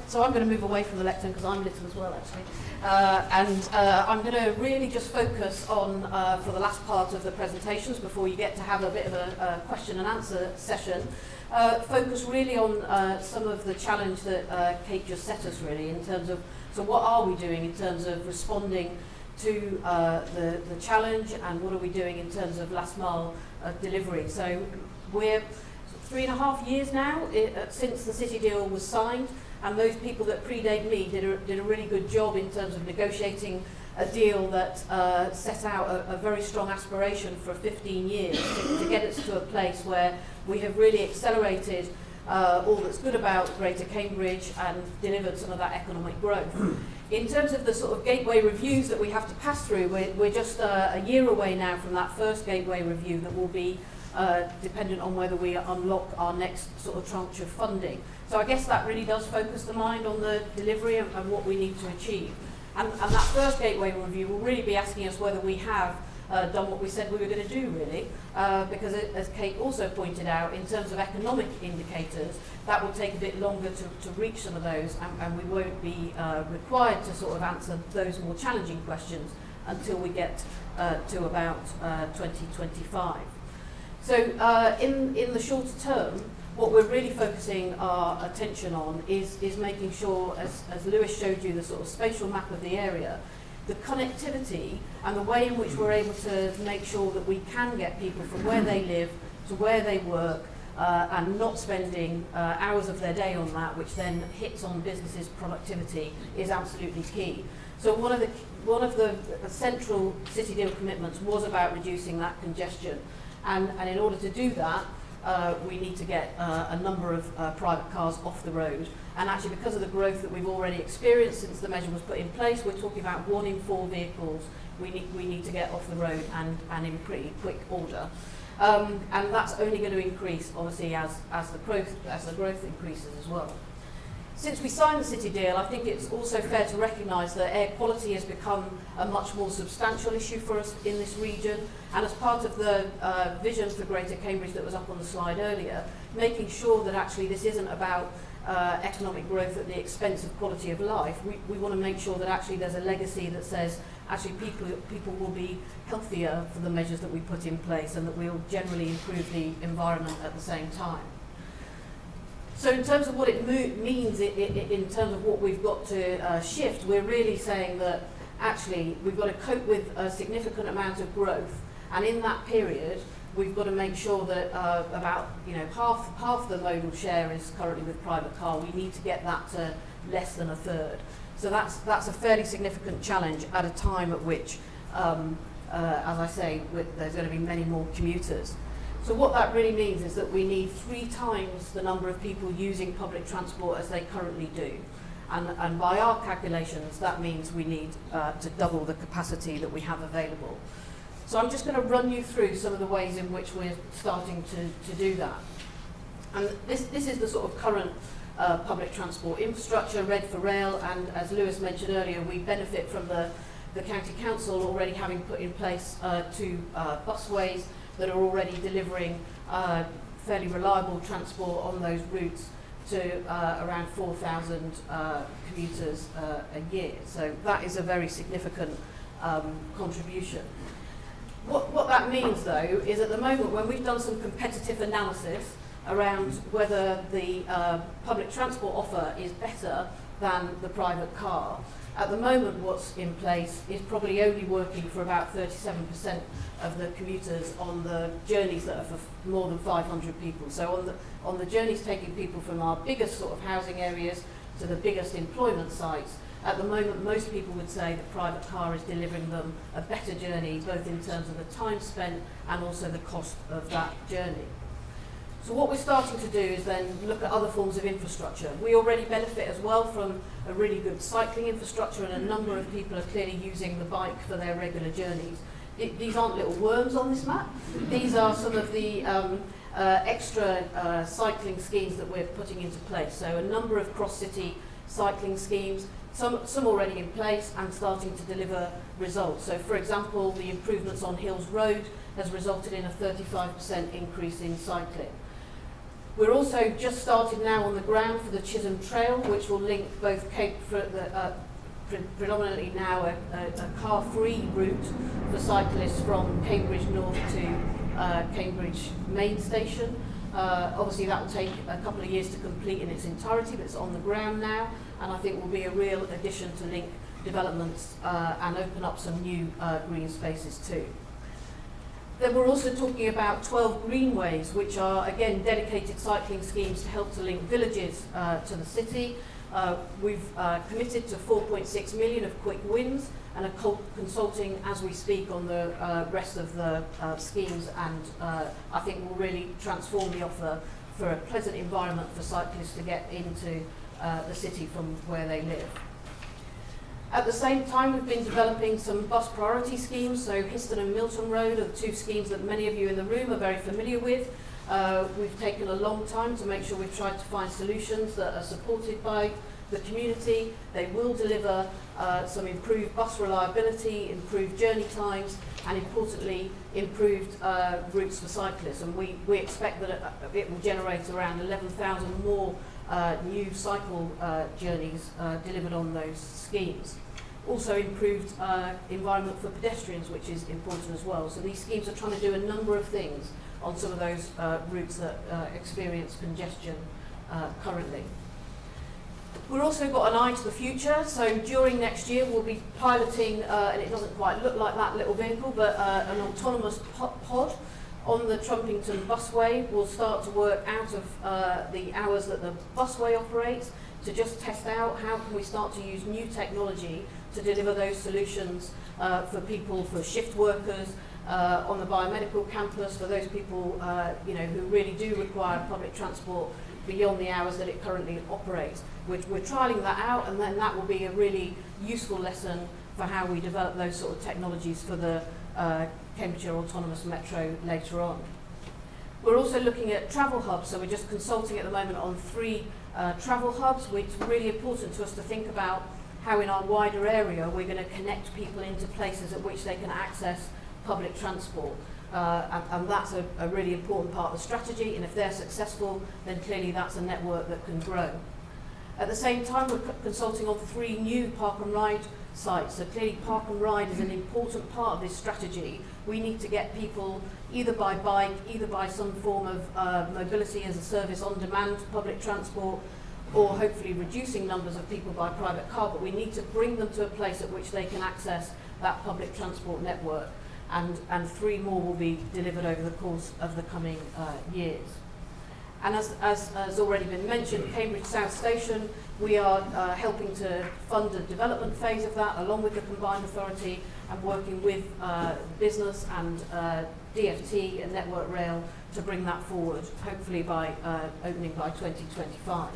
So I'm going to move away from the lectern because I'm little as well, actually. I'm going to really just focus on, for the last part of the presentations, before you get to have a bit of a question and answer session, focus really on some of the challenge that Kate just set us, really, in terms of, so what are we doing in terms of responding to the challenge, and what are we doing in terms of last mile delivery. So we're 3.5 years now since the City deal was signed, and those people that predate me did a really good job in terms of negotiating a deal that set out a very strong aspiration for 15 years to get us to a place where we have really accelerated all that's good about Greater Cambridge and delivered some of that economic growth. In terms of the sort of gateway reviews that we have to pass through, we're just a year away now from that first gateway review that will be dependent on whether we unlock our next sort of tranche of funding. So I guess that really does focus the mind on the delivery and what we need to achieve. And that first gateway review will really be asking us whether we have done what we said we were going to do, really, because as Kate also pointed out, in terms of economic indicators, that will take a bit longer to reach some of those, and we won't be required to sort of answer those more challenging questions until we get to about 2025. So in the shorter term, what we're really focusing our attention on is making sure, as Lewis showed you, the sort of spatial map of the area, the connectivity and the way in which we're able to make sure that we can get people from where they live to where they work, and not spending hours of their day on that, which then hits on businesses' productivity, is absolutely key. So one of the central City deal commitments was about reducing that congestion. And in order to do that, we need to get a number of private cars off the road. And actually, because of the growth that we've already experienced since the measure was put in place, we're talking about 1 in 4 vehicles we need to get off the road, and in pretty quick order. And that's only going to increase, obviously, as the growth increases as well. Since we signed the City deal, I think it's also fair to recognise that air quality has become a much more substantial issue for us in this region. And as part of the vision for Greater Cambridge that was up on the slide earlier, making sure that actually this isn't about economic growth at the expense of quality of life. We want to make sure that actually there's a legacy that says actually people will be healthier for the measures that we put in place, and that we'll generally improve the environment at the same time. So in terms of what it means in terms of what we've got to shift, we're really saying that actually we've got to cope with a significant amount of growth, and in that period we've got to make sure that about half the modal share is currently with private car. We need to get that to less than a third. So that's a fairly significant challenge at a time at which, as I say, there's going to be many more commuters. So what that really means is that we need 3 times the number of people using public transport as they currently do. And by our calculations, that means we need to double the capacity that we have available. So I'm just going to run you through some of the ways in which we're starting to do that. And this is the sort of current public transport infrastructure, Red for Rail, and as Lewis mentioned earlier, we benefit from the County Council already having put in place 2 busways that are already delivering fairly reliable transport on those routes to around 4,000 commuters a year. So that is a very significant contribution. What that means, though, is at the moment when we've done some competitive analysis around whether the public transport offer is better than the private car, at the moment what's in place is probably only working for about 37% of the commuters on the journeys that are for more than 500 people. So on the journeys taking people from our biggest sort of housing areas to the biggest employment sites, at the moment most people would say that private car is delivering them a better journey, both in terms of the time spent and also the cost of that journey. So what we're starting to do is then look at other forms of infrastructure. We already benefit as well from a really good cycling infrastructure, and a number of people are clearly using the bike for their regular journeys. These aren't little worms on this map. These are some of the extra cycling schemes that we're putting into place. So a number of cross-city cycling schemes, some already in place and starting to deliver results. So for example, the improvements on Hills Road has resulted in a 35% increase in cycling. We're also just started now on the ground for the Chisholm Trail, which will link both predominantly now a car-free route for cyclists from Cambridge North to Cambridge Main Station. Obviously that will take a couple of years to complete in its entirety, but it's on the ground now, and I think will be a real addition to link developments and open up some new green spaces too. Then we're also talking about 12 greenways, which are again dedicated cycling schemes to help to link villages to the city. We've committed to 4.6 million of quick wins and are consulting as we speak on the rest of the schemes, and I think will really transform the offer for a pleasant environment for cyclists to get into the city from where they live. At the same time, we've been developing some bus priority schemes. So Histon and Milton Road are the 2 schemes that many of you in the room are very familiar with. We've taken a long time to make sure we've tried to find solutions that are supported by the community. They will deliver some improved bus reliability, improved journey times, and importantly, improved routes for cyclists. And we expect that it will generate around 11,000 more new cycle journeys delivered on those schemes. Also improved environment for pedestrians, which is important as well. So these schemes are trying to do a number of things on some of those routes that experience congestion currently. We've also got an eye to the future. So during next year, we'll be piloting, and it doesn't quite look like that little vehicle, but an autonomous pod on the Trumpington busway. We'll start to work out of the hours that the busway operates to just test out how can we start to use new technology to deliver those solutions for people, for shift workers, on the biomedical campus, for those people who really do require public transport beyond the hours that it currently operates. We're trialling that out, and then that will be a really useful lesson for how we develop those sort of technologies for the Cambridgeshire Autonomous Metro later on. We're also looking at travel hubs, so we're just consulting at the moment on 3 travel hubs, which is really important to us to think about how in our wider area we're going to connect people into places at which they can access public transport. And that's a really important part of the strategy, and if they're successful, then clearly that's a network that can grow. At the same time, we're consulting on 3 new park and ride sites. So clearly park and ride is an important part of this strategy. We need to get people either by bike, either by some form of mobility as a service on demand public transport, or hopefully reducing numbers of people by private car, but we need to bring them to a place at which they can access that public transport network. And 3 more will be delivered over the course of the coming years. And as already been mentioned, Cambridge South Station, we are helping to fund the development phase of that along with the Combined Authority, and working with business and DFT and Network Rail to bring that forward, hopefully by opening by 2025.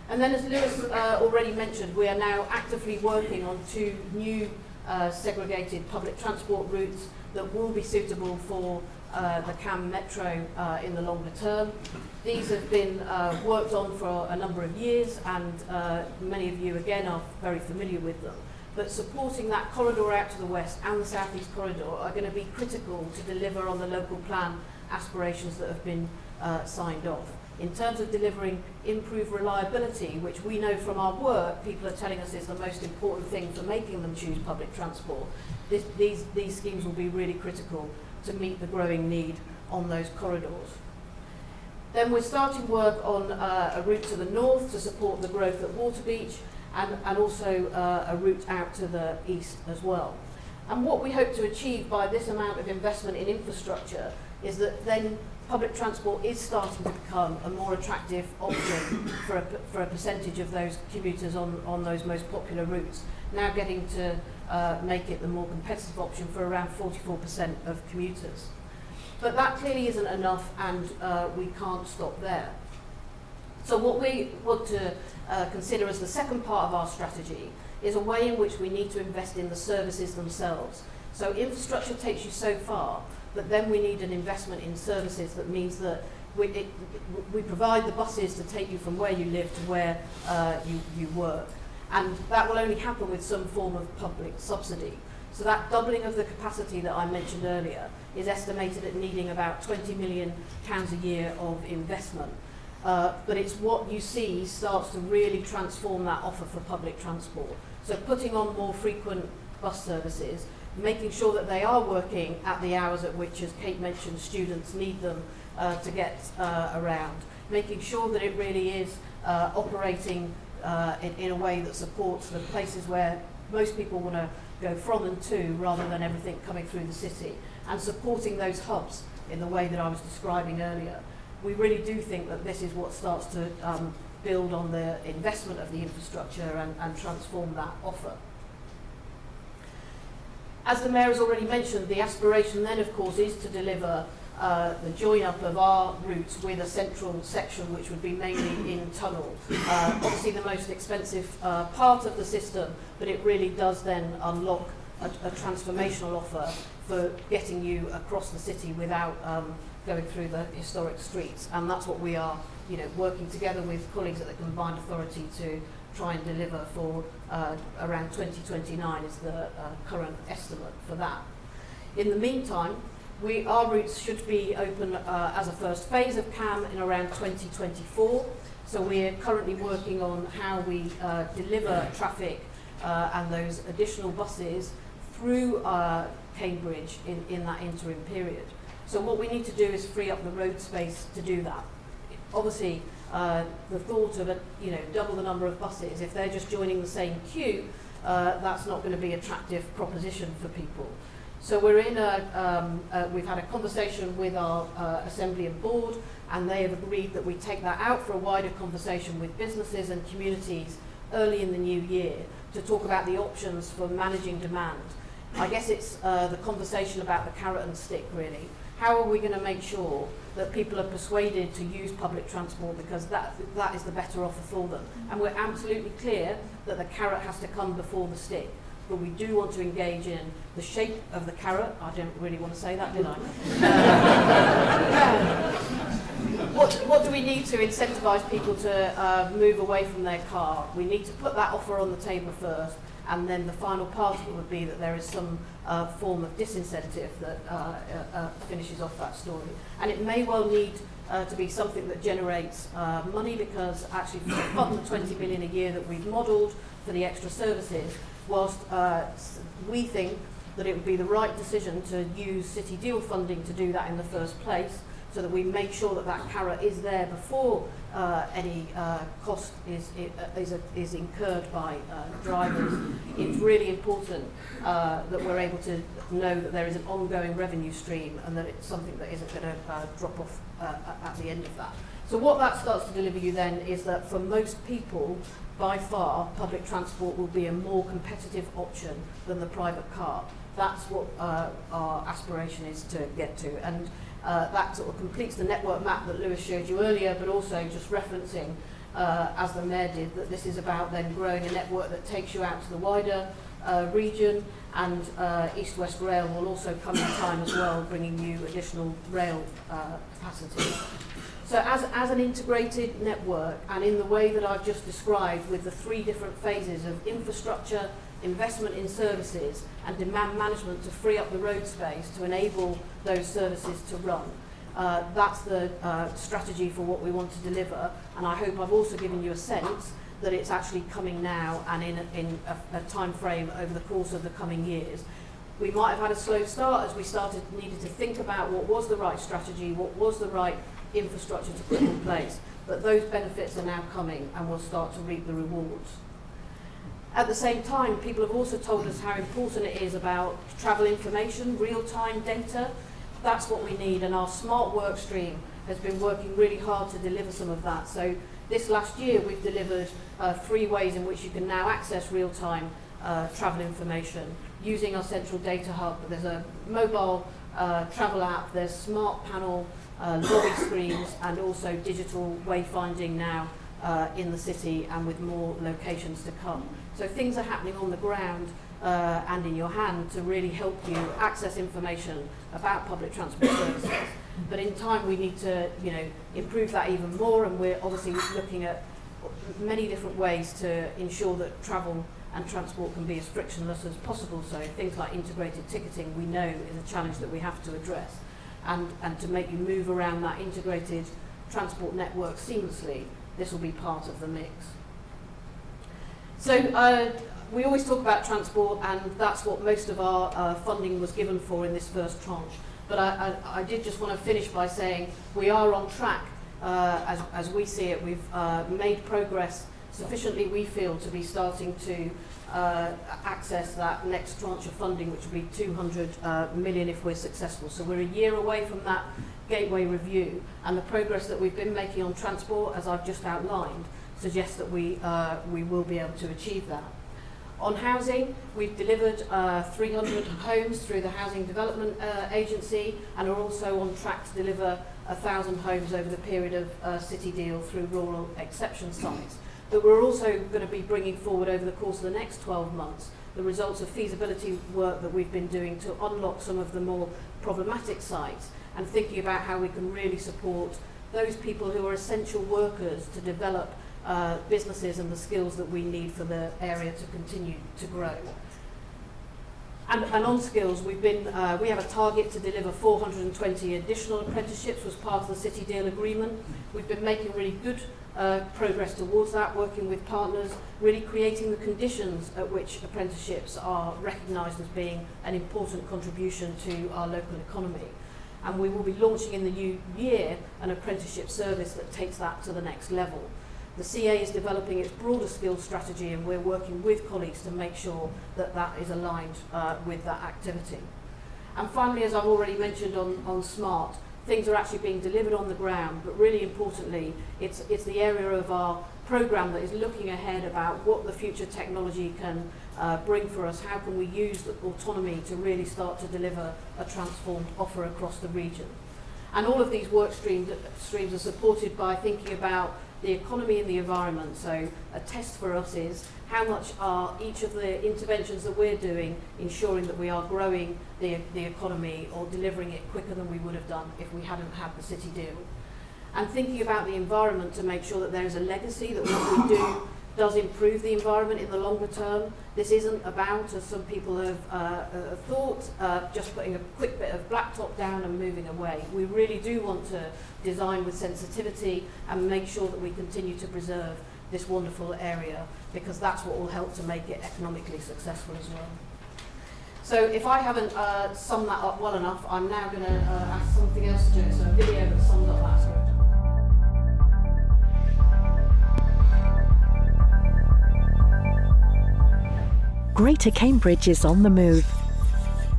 And then, as Lewis already mentioned, we are now actively working on 2 new segregated public transport routes that will be suitable for the CAM Metro in the longer term. These have been worked on for a number of years, and many of you again are very familiar with them. But supporting that corridor out to the west and the southeast corridor are going to be critical to deliver on the local plan aspirations that have been signed off. In terms of delivering improved reliability, which we know from our work, people are telling us is the most important thing for making them choose public transport, these schemes will be really critical to meet the growing need on those corridors. Then we're starting work on a route to the north to support the growth at Waterbeach, and also a route out to the east as well. And what we hope to achieve by this amount of investment in infrastructure is that then public transport is starting to become a more attractive option for a percentage of those commuters on those most popular routes, now getting to make it the more competitive option for around 44% of commuters. But that clearly isn't enough, and we can't stop there. So what we want to consider as the second part of our strategy is a way in which we need to invest in the services themselves. So infrastructure takes you so far, but then we need an investment in services that means that we provide the buses to take you from where you live to where you work. And that will only happen with some form of public subsidy. So that doubling of the capacity that I mentioned earlier is estimated at needing about £20 million a year of investment. But it's what you see starts to really transform that offer for public transport. So putting on more frequent bus services, making sure that they are working at the hours at which, as Kate mentioned, students need them to get around, making sure that it really is operating in a way that supports the places where most people want to go from and to, rather than everything coming through the city, and supporting those hubs in the way that I was describing earlier. We really do think that this is what starts to build on the investment of the infrastructure and transform that offer. As the Mayor has already mentioned, the aspiration then, of course, is to deliver the join-up of our routes with a central section which would be mainly in tunnel. Obviously the most expensive part of the system, but it really does then unlock a transformational offer for getting you across the city without going through the historic streets. And that's what we are working together with colleagues at the Combined Authority to try and deliver for around 2029 is the current estimate for that. In the meantime, our routes should be open as a first phase of CAM in around 2024. So we're currently working on how we deliver traffic and those additional buses through Cambridge in that interim period. So what we need to do is free up the road space to do that. Obviously, the thought of double the number of buses, if they're just joining the same queue, that's not going to be an attractive proposition for people. So we're in we've had a conversation with our Assembly and Board, and they have agreed that we take that out for a wider conversation with businesses and communities early in the new year to talk about the options for managing demand. I guess it's the conversation about the carrot and stick, really. How are we going to make sure that people are persuaded to use public transport, because that is the better offer for them? And we're absolutely clear that the carrot has to come before the stick. But we do want to engage in the shape of the carrot. I didn't really want to say that, did I? What do we need to incentivise people to move away from their car? We need to put that offer on the table first, and then the final part of it would be that there is some form of disincentive that finishes off that story. And it may well need to be something that generates money, because actually for the fund, the 20 million a year that we've modelled for the extra services, whilst we think that it would be the right decision to use City Deal funding to do that in the first place, so that we make sure that that carrot is there before any cost is incurred by drivers. It's really important that we're able to know that there is an ongoing revenue stream, and that it's something that isn't going to drop off at the end of that. So what that starts to deliver you then is that for most people, by far, public transport will be a more competitive option than the private car. That's what our aspiration is to get to. And that sort of completes the network map that Lewis showed you earlier, but also just referencing, as the Mayor did, that this is about then growing a network that takes you out to the wider region, and East West Rail will also come in time as well, bringing you additional rail capacity. So as an integrated network, and in the way that I've just described, with the 3 different phases of infrastructure, investment in services and demand management to free up the road space to enable those services to run. That's the strategy for what we want to deliver, and I hope I've also given you a sense that it's actually coming now and in a time frame over the course of the coming years. We might have had a slow start as we needed to think about what was the right strategy, what was the right infrastructure to put in place, but those benefits are now coming and we'll start to reap the rewards. At the same time, people have also told us how important it is about travel information, real-time data. That's what we need, and our smart work stream has been working really hard to deliver some of that. So this last year we've delivered 3 ways in which you can now access real-time travel information using our central data hub. There's a mobile travel app, there's smart panel lobby screens, and also digital wayfinding now in the city, and with more locations to come. So things are happening on the ground and in your hand to really help you access information about public transport services. But in time we need to, improve that even more, and we're obviously looking at many different ways to ensure that travel and transport can be as frictionless as possible. So things like integrated ticketing, we know, is a challenge that we have to address, and to make you move around that integrated transport network seamlessly, this will be part of the mix. So we always talk about transport, and that's what most of our funding was given for in this first tranche. But I did just want to finish by saying we are on track as we see it. We've made progress sufficiently, we feel, to be starting to access that next tranche of funding, which will be 200 million if we're successful. So we're a year away from that gateway review, and the progress that we've been making on transport, as I've just outlined, suggests that we will be able to achieve that. On housing, we've delivered 300 homes through the Housing Development Agency, and are also on track to deliver 1,000 homes over the period of City Deal through rural exception sites. But we're also going to be bringing forward over the course of the next 12 months the results of feasibility work that we've been doing to unlock some of the more problematic sites, and thinking about how we can really support those people who are essential workers to develop businesses and the skills that we need for the area to continue to grow. And on skills, we have a target to deliver 420 additional apprenticeships as part of the City Deal agreement. We've been making really good progress towards that, working with partners, really creating the conditions at which apprenticeships are recognised as being an important contribution to our local economy. And we will be launching in the new year an apprenticeship service that takes that to the next level. The CA is developing its broader skills strategy, and we're working with colleagues to make sure that that is aligned with that activity. And finally, as I've already mentioned on SMART, things are actually being delivered on the ground, but really importantly, it's the area of our programme that is looking ahead about what the future technology can bring for us. How can we use the autonomy to really start to deliver a transformed offer across the region? And all of these work streams are supported by thinking about the economy and the environment. So a test for us is how much are each of the interventions that we're doing ensuring that we are growing the economy or delivering it quicker than we would have done if we hadn't had the City Deal. And thinking about the environment to make sure that there is a legacy, that what we do does improve the environment in the longer term. This isn't about, as some people have thought, just putting a quick bit of blacktop down and moving away. We really do want to design with sensitivity and make sure that we continue to preserve this wonderful area, because that's what will help to make it economically successful as well. So if I haven't summed that up well enough, I'm now going to ask something else to do it. So a video that sums up that script. Greater Cambridge is on the move.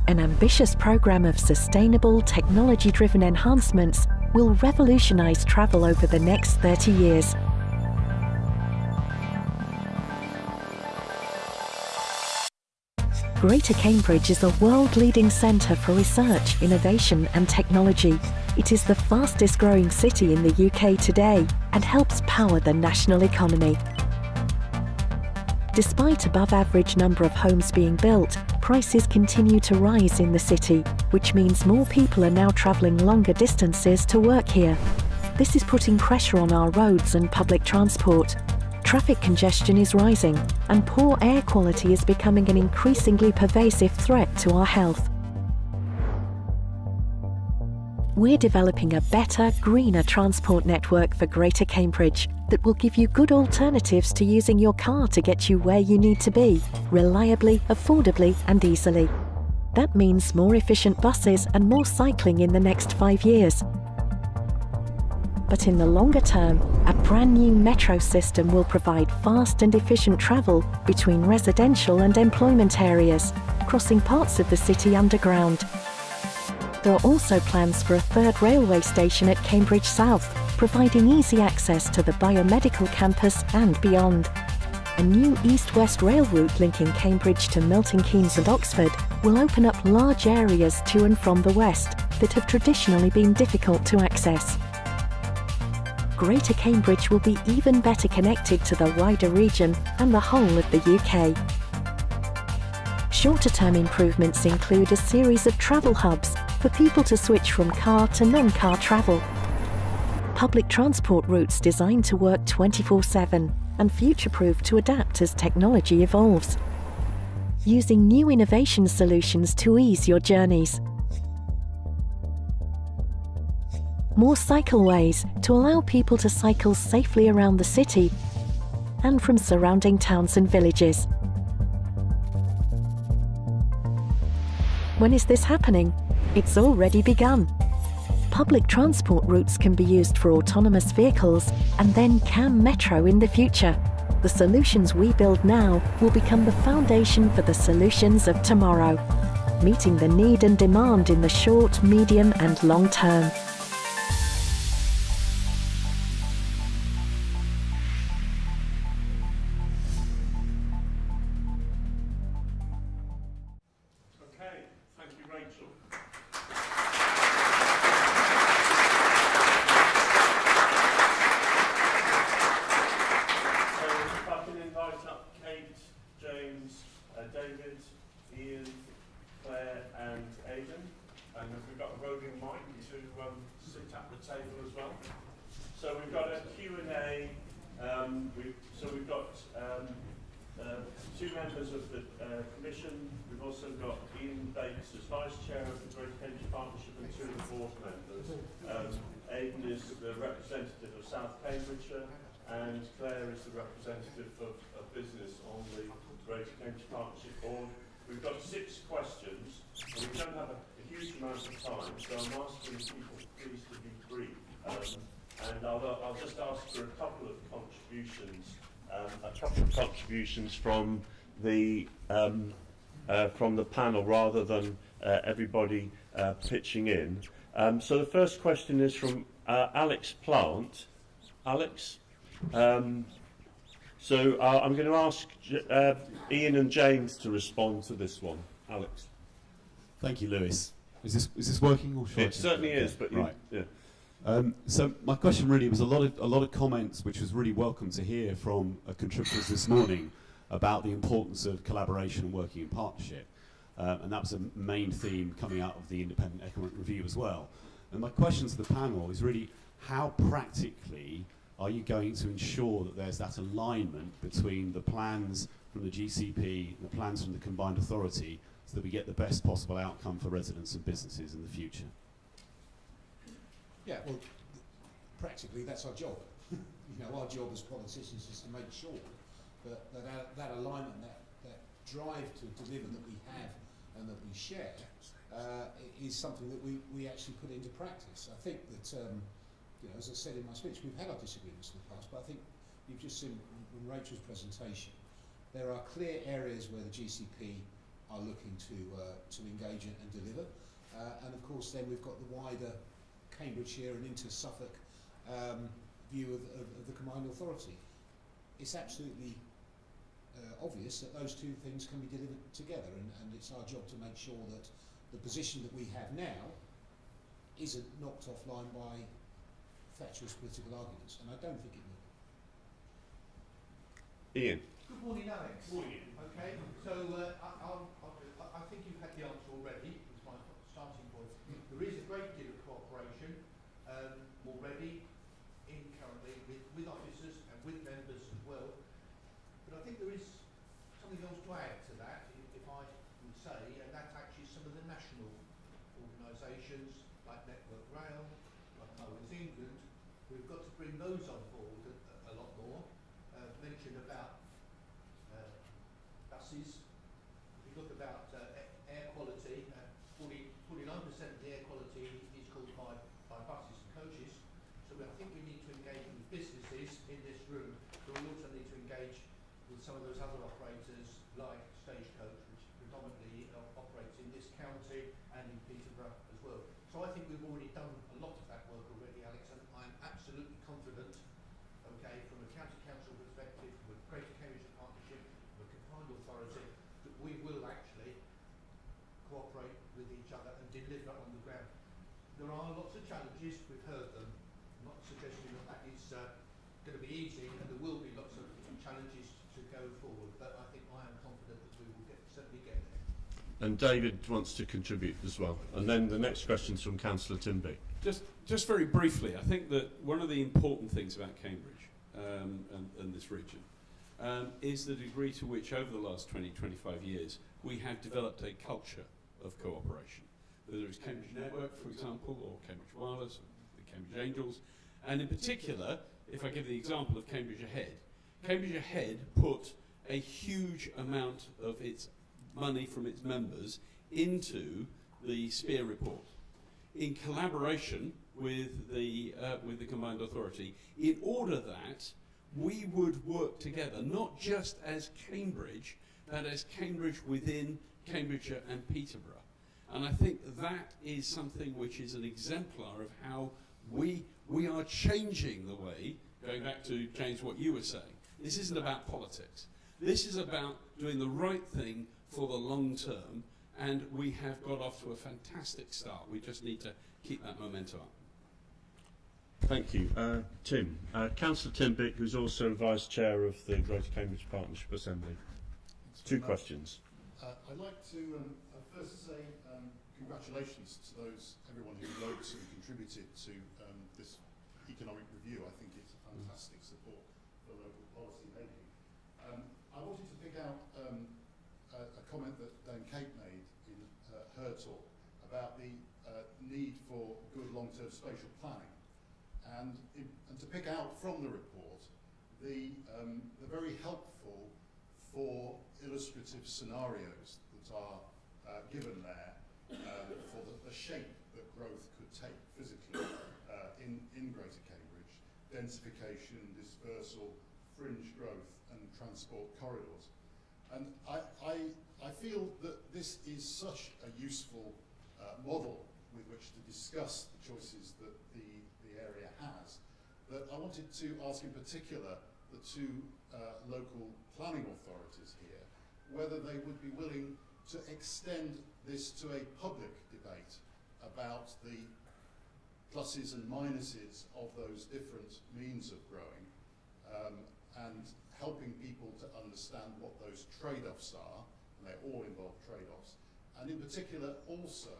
An ambitious programme of sustainable, technology-driven enhancements will revolutionise travel over the next 30 years. Greater Cambridge is a world-leading centre for research, innovation and technology. It is the fastest growing city in the UK today and helps power the national economy. Despite above average number of homes being built, prices continue to rise in the city, which means more people are now travelling longer distances to work here. This is putting pressure on our roads and public transport. Traffic congestion is rising, and poor air quality is becoming an increasingly pervasive threat to our health. We're developing a better, greener transport network for Greater Cambridge that will give you good alternatives to using your car to get you where you need to be, reliably, affordably and easily. That means more efficient buses and more cycling in the next 5 years. But in the longer term, a brand new metro system will provide fast and efficient travel between residential and employment areas, crossing parts of the city underground. There are also plans for a third railway station at Cambridge South, providing easy access to the biomedical campus and beyond. A new east-west rail route linking Cambridge to Milton Keynes and Oxford will open up large areas to and from the west that have traditionally been difficult to access. Greater Cambridge will be even better connected to the wider region and the whole of the UK. Shorter-term improvements include a series of travel hubs for people to switch from car to non-car travel. Public transport routes designed to work 24/7 and future-proof to adapt as technology evolves. Using new innovation solutions to ease your journeys. More cycleways to allow people to cycle safely around the city and from surrounding towns and villages. When is this happening? It's already begun. Public transport routes can be used for autonomous vehicles and then CAM Metro in the future. The solutions we build now will become the foundation for the solutions of tomorrow, meeting the need and demand in the short, medium and long term. Okay, thank you, Rachel. So if I can invite up Kate, James, David, Ian, Claire and Aidan. And if we've got a roving mic to sit at the table as well. So we've got a Q&A. So we've got two members of the Commission. We've also got Ian Bates as Vice Chair of the Greater Cambridge Partnership and two of the board members. Aidan is the representative of South Cambridgeshire and Claire is the representative of business on the Greater Cambridge Partnership Board. We've got 6 questions and we don't have a huge amount of time, so I'm asking people please to be brief. And I'll just ask for a couple of contributions from the panel rather than everybody pitching in. So the first question is from Alex Plant. Alex, so I'm going to ask Ian and James to respond to this one. Alex. Thank you, Lewis. Is this working or should I It certainly is, but right. Yeah. So my question really was a lot of comments, which was really welcome to hear from contributors this morning about the importance of collaboration and working in partnership, and that was a main theme coming out of the Independent Economic Review as well. And my question to the panel is really, how practically are you going to ensure that there's that alignment between the plans from the GCP and the plans from the Combined Authority so that we get the best possible outcome for residents and businesses in the future? Yeah, well, practically that's our job. Our job as politicians is to make sure that alignment, that drive to deliver that we have and that we share is something that we actually put into practice. I think that, as I said in my speech, we've had our disagreements in the past, but I think you've just seen in Rachel's presentation, there are clear areas where the GCP are looking to engage and deliver. And of course then we've got the wider Cambridgeshire and into Suffolk view of the Combined Authority. It's absolutely obvious that those two things can be delivered together, and it's our job to make sure that the position that we have now isn't knocked offline by fatuous political arguments, and I don't think it will. Ian. Good morning, Alex. Morning. Okay, so I think you've had the answer already. It's my starting point. There is a great deal of cooperation already currently with officers and with members as well. But I think there is something else to add to that, if I would say, and that's actually some of the national organisations like Network Rail, like Moens England. We've got to bring those on board a lot more. Mentioned about buses. If you look about air quality, 49% of the air quality is caused by buses and coaches. So I think we need to engage with businesses in this room, but we also need to engage with some of those other operators like Stagecoach, which predominantly operates in this county and in Peterborough as well. So I think we've already done a lot of that work already, Alex, and I'm absolutely confident, okay, from a county council perspective, from a Greater Cambridge Partnership, from a combined authority, that we will actually cooperate with each other and deliver on the ground. There are lots of challenges, we've heard them. I'm not suggesting that is going to be easy, and there will be lots of challenges to go forward, but I think I am confident that we will certainly get there. And David wants to contribute as well. And then the next question is from Councillor Timby. Just very briefly, I think that one of the important things about Cambridge and this region is the degree to which over the last 20-25 years we have developed a culture of cooperation. Whether it's Cambridge Network, for example, or Cambridge Wireless, or the Cambridge Angels, and in particular, if I give the example of Cambridge Ahead put a huge amount of its money from its members into the SPEAR report, in collaboration with the combined authority, in order that we would work together, not just as Cambridge, but as Cambridge within Cambridgeshire and Peterborough. And I think that is something which is an exemplar of how we are changing the way, going back to, James, what you were saying. This isn't about politics. This is about doing the right thing for the long term, and we have got off to a fantastic start. We just need to keep that momentum up. Thank you. Tim. Councillor Tim Bick, who's also Vice Chair of the Greater Cambridge Partnership Assembly. Two questions. I'd like to first say congratulations to everyone who wrote and contributed to this economic review. I think it's a fantastic support for local policy making. I wanted to pick out a comment that Kate made in her talk about the need for good long-term spatial planning, and to pick out from the report the very helpful 4 illustrative scenarios that are given there for the shape that growth could take physically in Greater Cambridge: densification, dispersal, fringe growth and transport corridors. And I feel that this is such a useful model with which to discuss the choices that the area has, that I wanted to ask in particular the 2 local planning authorities here whether they would be willing to extend this to a public debate about the pluses and minuses of those different means of growing, and helping people to understand what those trade-offs are, and they all involve trade-offs, and in particular also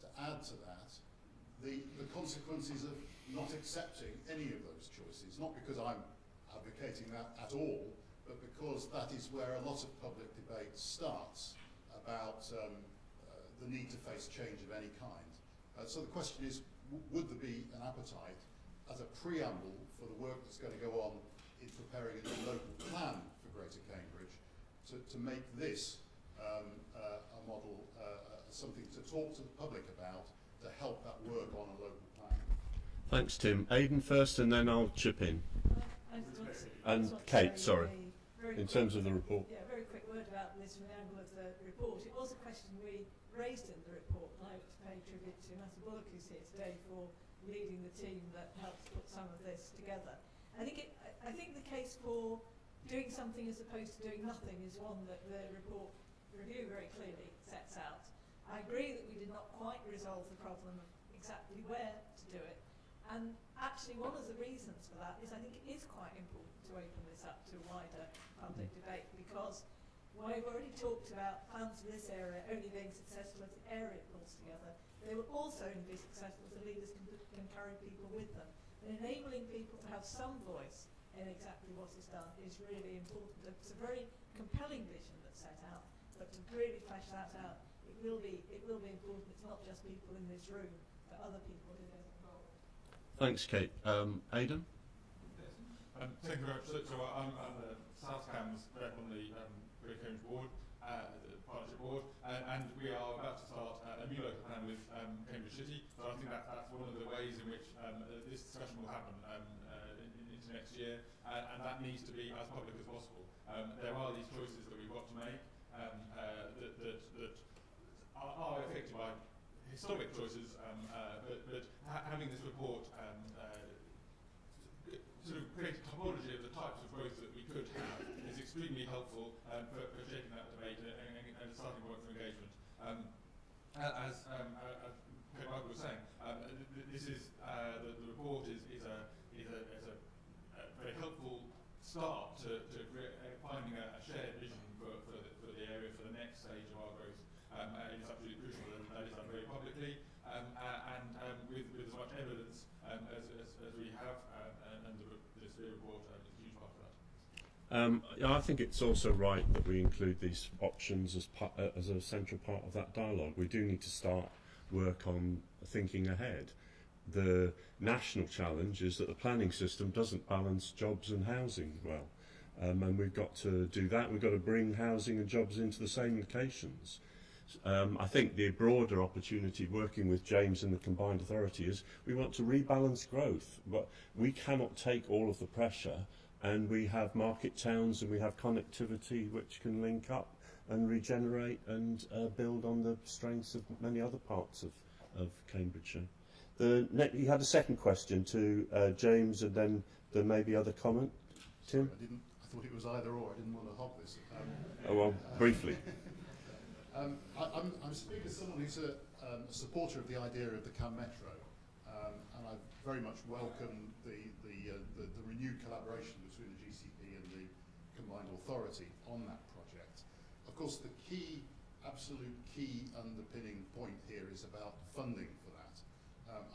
to add to that the consequences of not accepting any of those choices, not because I'm advocating that at all, but because that is where a lot of public debate starts about the need to face change of any kind. So the question is, would there be an appetite as a preamble for the work that's going to go on in preparing a new local plan for Greater Cambridge to make this a model, something to talk to the public about, to help that work on a local plan? Thanks, Tim. Aidan first, and then I'll chip in. And Kate, sorry, in terms of the report. Yeah, a very quick word about this from the angle of the report. It was a question we raised in the report, and I would pay tribute to Matthew Bullock, who's here today, for leading the team that helped put some of this together. I think the case for doing something as opposed to doing nothing is one that the report review very clearly sets out. I agree that we did not quite resolve the problem of exactly where to do it. And actually one of the reasons for that is I think it is quite important to open this up to a wider public debate, because we've already talked about funds in this area only being successful as the area pulls together. They will also only be successful if the leaders can carry people with them. And enabling people to have some voice in exactly what is done is really important. It's a very compelling vision that's set out, but to really flesh that out, it will be important. It's not just people in this room, but other people who get involved. Thanks, Kate. Aidan? Thank you very much. So I'm the South Cambs rep on the Greater Cambridge board, the partnership board, and we are about to start a new local plan with Cambridge City. So I think that's one of the ways in which this discussion will happen into next year, and that needs to be as public as possible. There are these choices that we've got to make that are affected by historic choices, but having this report sort of create a topology of the types of growth that we could have is extremely helpful for shaping that debate and a starting point for engagement. As Michael was saying, this is the report is a very helpful start to finding a shared vision for the area for the next stage of our growth. It is absolutely crucial that is done very publicly and with as much evidence as we have, and this report is a huge part of that. Yeah, I think it's also right that we include these options as a central part of that dialogue. We do need to start work on thinking ahead. The national challenge is that the planning system doesn't balance jobs and housing well, and we've got to do that. We've got to bring housing and jobs into the same locations. I think the broader opportunity working with James and the combined authority is we want to rebalance growth, but we cannot take all of the pressure, and we have market towns and we have connectivity which can link up and regenerate and build on the strengths of many other parts of Cambridgeshire. You had a second question to James, and then there may be other comment. Tim? I thought it was either or. I didn't want to hog this. Oh, well, briefly. I'm speaking as someone who's a supporter of the idea of the Cam Metro, and I very much welcome the renewed collaboration between the GCP and the combined authority on that project. Of course, the absolute key underpinning point here is about funding for that.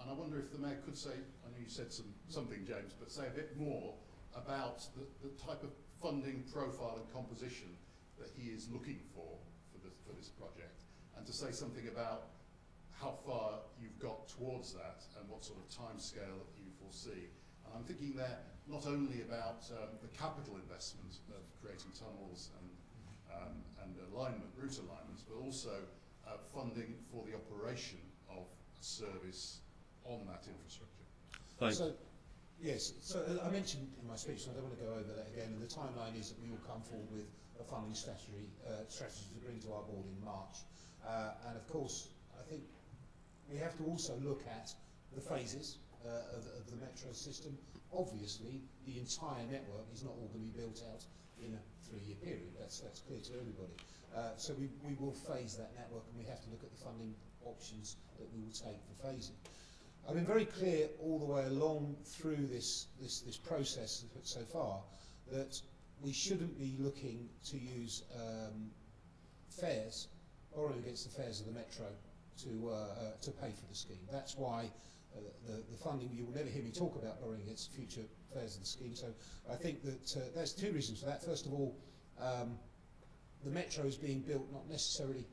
And I wonder if the Mayor could say, I know you said something, James, but say a bit more about the type of funding profile and composition that he is looking for this project, and to say something about how far you've got towards that and what sort of timescale that you foresee. And I'm thinking there not only about the capital investment of creating tunnels and route alignments, but also funding for the operation of a service on that infrastructure. Thanks. So, yes, so I mentioned in my speech, and I don't want to go over that again, and the timeline is that we will come forward with a funding strategy to bring to our board in March. And of course, I think we have to also look at the phases of the metro system. Obviously, the entire network is not all going to be built out in a 3-year period. That's clear to everybody. So we will phase that network, and we have to look at the funding options that we will take for phasing. I've been very clear all the way along through this process so far that we shouldn't be looking to use fares, borrowing against the fares of the metro, to pay for the scheme. That's why the funding, you will never hear me talk about borrowing against future fares of the scheme. So I think that there's two reasons for that. First of all, the metro is being built not necessarily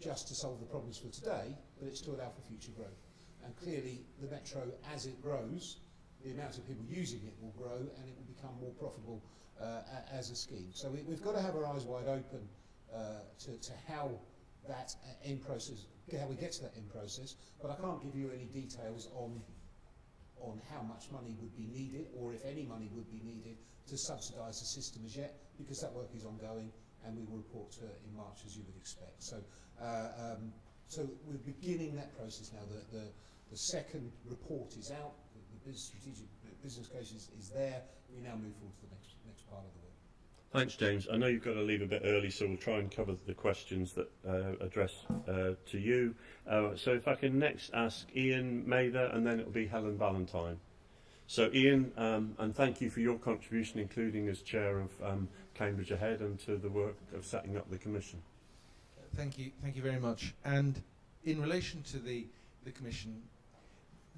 just to solve the problems for today, but it's to allow for future growth. And clearly, the metro, as it grows, the amount of people using it will grow, and it will become more profitable as a scheme. So we've got to have our eyes wide open to how that end process, how we get to that end process. But I can't give you any details on how much money would be needed, or if any money would be needed to subsidise the system as yet, because that work is ongoing, and we will report in March, as you would expect. So. So we're beginning that process now. The second report is out. The strategic business case is there. We now move forward to the next part of the work. Thanks, James. I know you've got to leave a bit early, so we'll try and cover the questions that address to you. So if I can next ask Ian Mather, and then it'll be Helen Valentine. So Ian, and thank you for your contribution, including as chair of Cambridge Ahead, and to the work of setting up the commission. Thank you very much. And in relation to the commission,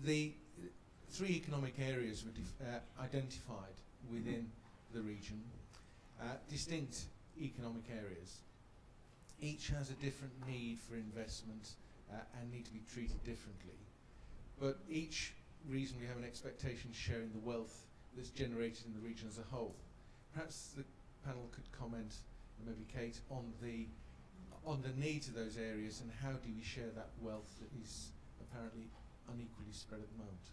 the 3 economic areas were identified within the region, distinct economic areas. Each has a different need for investment and need to be treated differently. But each reasonably have an expectation sharing the wealth that's generated in the region as a whole. Perhaps the panel could comment, and maybe Kate, on the needs of those areas and how do we share that wealth that is apparently unequally spread at the moment.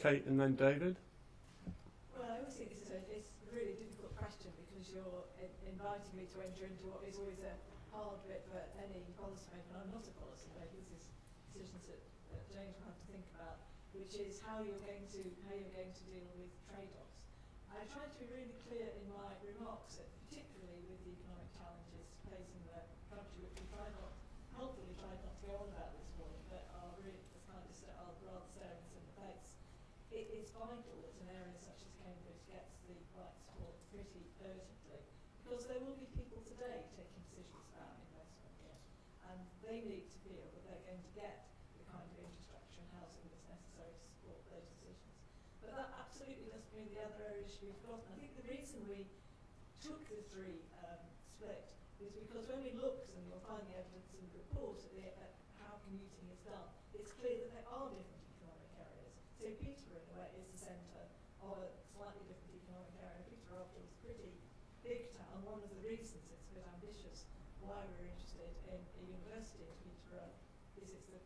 Kate and then David. Well, I always think this is a really difficult question because you're inviting me to enter into what is always a hard bit for any policymaker, and I'm not a policymaker. This is decisions that James will have to think about, which is how you're going to deal with trade-offs. I tried to be really clear in my remarks, that particularly with the economic challenges facing the country, which we helpfully tried not to go on about this morning, but are really rather staring us in the face. It's vital that an area such as Cambridge gets the right support pretty urgently, because there will be people today taking decisions about investment here, and they need to feel that they're going to get the kind of infrastructure and housing that's necessary to support those decisions. But that absolutely doesn't mean the other areas should be forgotten. I think the reason we took the 3 split is because when we looked, and you'll find the evidence in the report at how commuting is done, it's clear that there are different economic areas. So Peterborough, in a way, is the centre of a slightly different economic area. Peterborough, after all, is a pretty big town. One of the reasons it's a bit ambitious why we're interested in a university in Peterborough is it's the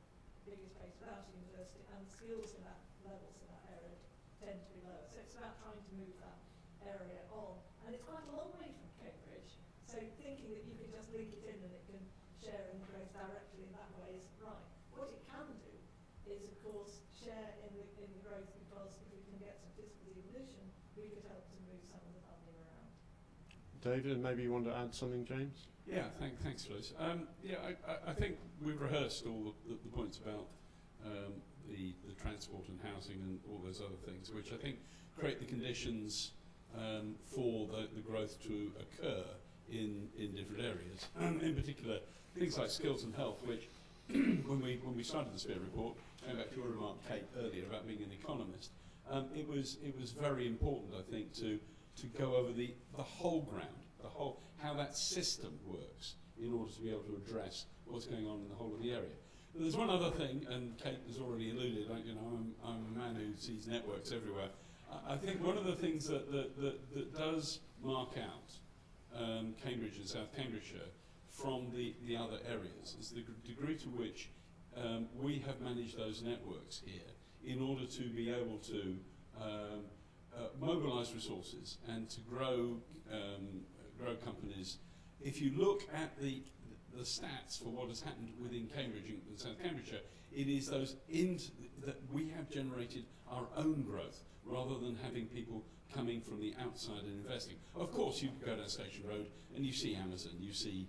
biggest place without a university, and the skills in that levels in that area tend to be lower. So it's about trying to move that area on. And it's quite a long way from Cambridge. So thinking that you can just link it in and it can share in the growth directly in that way isn't right. What it can do is, of course, share in the growth, because if we can get some fiscal devolution, we could help to move some of the funding around. David, and maybe you want to add something, James? Yeah, thanks, Liz. I think we've rehearsed all the points about the transport and housing and all those other things, which I think create the conditions for the growth to occur in different areas. In particular, things like skills and health, which when we started the Spear report, going back to your remark, Kate, earlier about being an economist, it was very important, I think, to go over the whole ground, how that system works in order to be able to address what's going on in the whole of the area. But there's one other thing, and Kate has already alluded. I'm a man who sees networks everywhere. I think one of the things that does mark out Cambridge and South Cambridgeshire from the other areas is the degree to which we have managed those networks here in order to be able to mobilise resources and to grow companies. If you look at the stats for what has happened within Cambridge and South Cambridgeshire, it is those that we have generated our own growth rather than having people coming from the outside and investing. Of course, you go down Station Road and you see Amazon, you see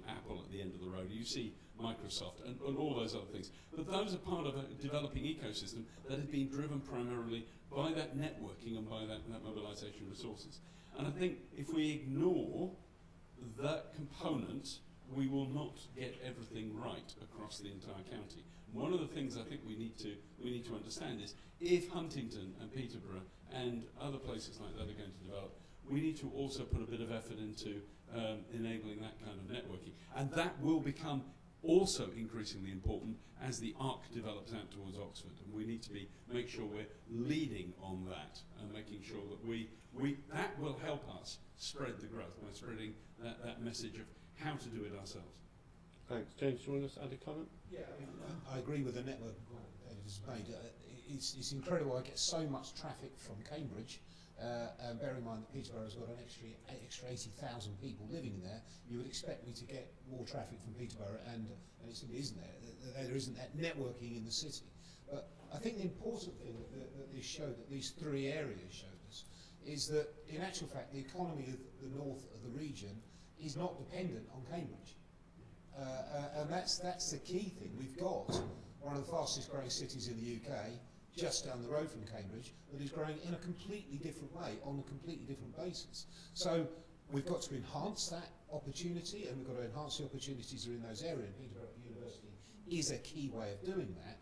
Apple at the end of the road, you see Microsoft and all those other things. But those are part of a developing ecosystem that has been driven primarily by that networking and by that mobilisation of resources. And I think if we ignore that component, we will not get everything right across the entire county. One of the things I think we need to understand is if Huntingdon and Peterborough and other places like that are going to develop, we need to also put a bit of effort into enabling that kind of networking. And that will become also increasingly important as the arc develops out towards Oxford. And we need to make sure we're leading on that and making sure that that will help us spread the growth by spreading that message of how to do it ourselves. Thanks. James, do you want to add a comment? Yeah, I agree with the network David's made. It's incredible. I get so much traffic from Cambridge. Bear in mind that Peterborough has got an extra 80,000 people living there. You would expect me to get more traffic from Peterborough, and it simply isn't there. There isn't that networking in the city. But I think the important thing that this showed, that these 3 areas showed us, is that in actual fact the economy of the north of the region is not dependent on Cambridge. And that's the key thing. We've got one of the fastest growing cities in the UK, just down the road from Cambridge that is growing in a completely different way, on a completely different basis. So we've got to enhance that opportunity, and we've got to enhance the opportunities that are in those areas. Peterborough University is a key way of doing that.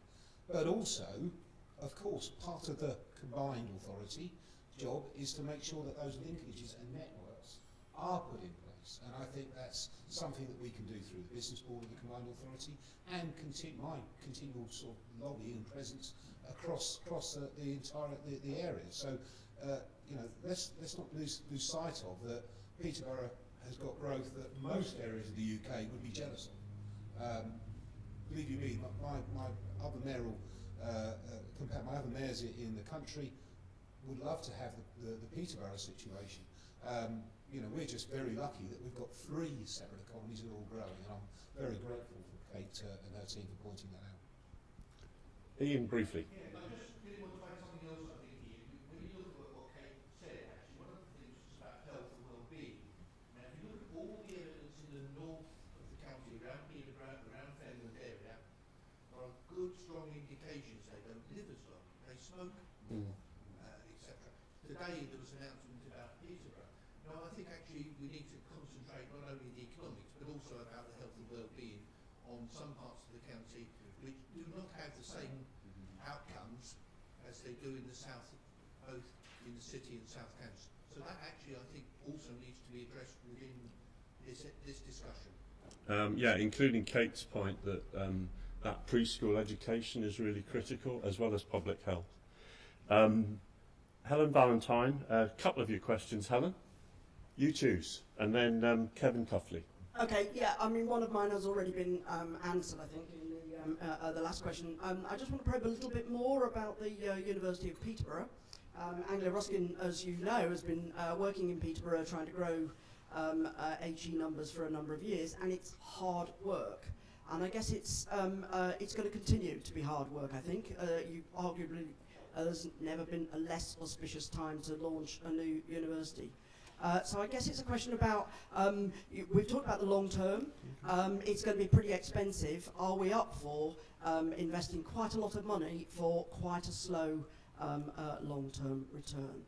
But also, of course, part of the combined authority job is to make sure that those linkages and networks are put in place. And I think that's something that we can do through the business board of the combined authority and my continual sort of lobby and presence across the entire area. So you know, let's not lose sight of that. Peterborough has got growth that most areas of the UK would be jealous of. Believe you me, my other mayoral, my other mayors in the country would love to have the Peterborough situation. You know, we're just very lucky that we've got 3 separate economies that are all growing, and I'm very grateful for Kate and her team for pointing that out. Ian, briefly. Yeah, I just really want to find something else, I think, here. When you look at what Kate said, actually, one of the things was about health and well-being. Now, if you look at all the evidence in the north of the county, around Peterborough, around Fenland area, there are good, strong indications they don't live as long. They smoke, etc. Today, there was an announcement about Peterborough. Now, I think actually we need to concentrate not only the economics, but also about the health and well-being on some parts of the county which do not have the same outcomes as they do in the south, both in the city and South County. So that actually, I think, also needs to be addressed within this discussion. Yeah, including Kate's point that that preschool education is really critical, as well as public health. Helen Valentine, a couple of your questions, Helen. You choose, and then Kevin Cuffley. Okay, yeah, I mean, one of mine has already been answered, I think, in the last question. I just want to probe a little bit more about the University of Peterborough. Anglia Ruskin, as you know, has been working in Peterborough trying to grow HE numbers for a number of years, and it's hard work. And I guess it's going to continue to be hard work, I think. You arguably, there's never been a less auspicious time to launch a new university. So I guess it's a question about, we've talked about the long term, it's going to be pretty expensive. Are we up for investing quite a lot of money for quite a slow long-term return?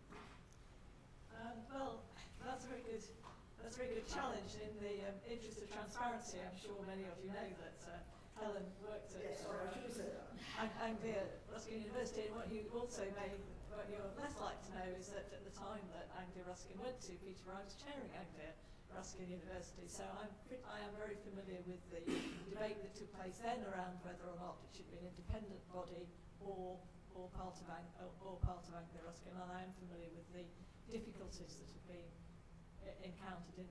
Well, that's a very good challenge. In the interest of transparency, I'm sure many of you know that Helen worked at Anglia Ruskin University, and what you're less likely to know is that at the time that Anglia Ruskin went to Peterborough, I was chairing Anglia Ruskin University, so I am very familiar with the debate that took place then around whether or not it should be an independent body or part of Anglia Ruskin, and I am familiar with the difficulties that have been encountered in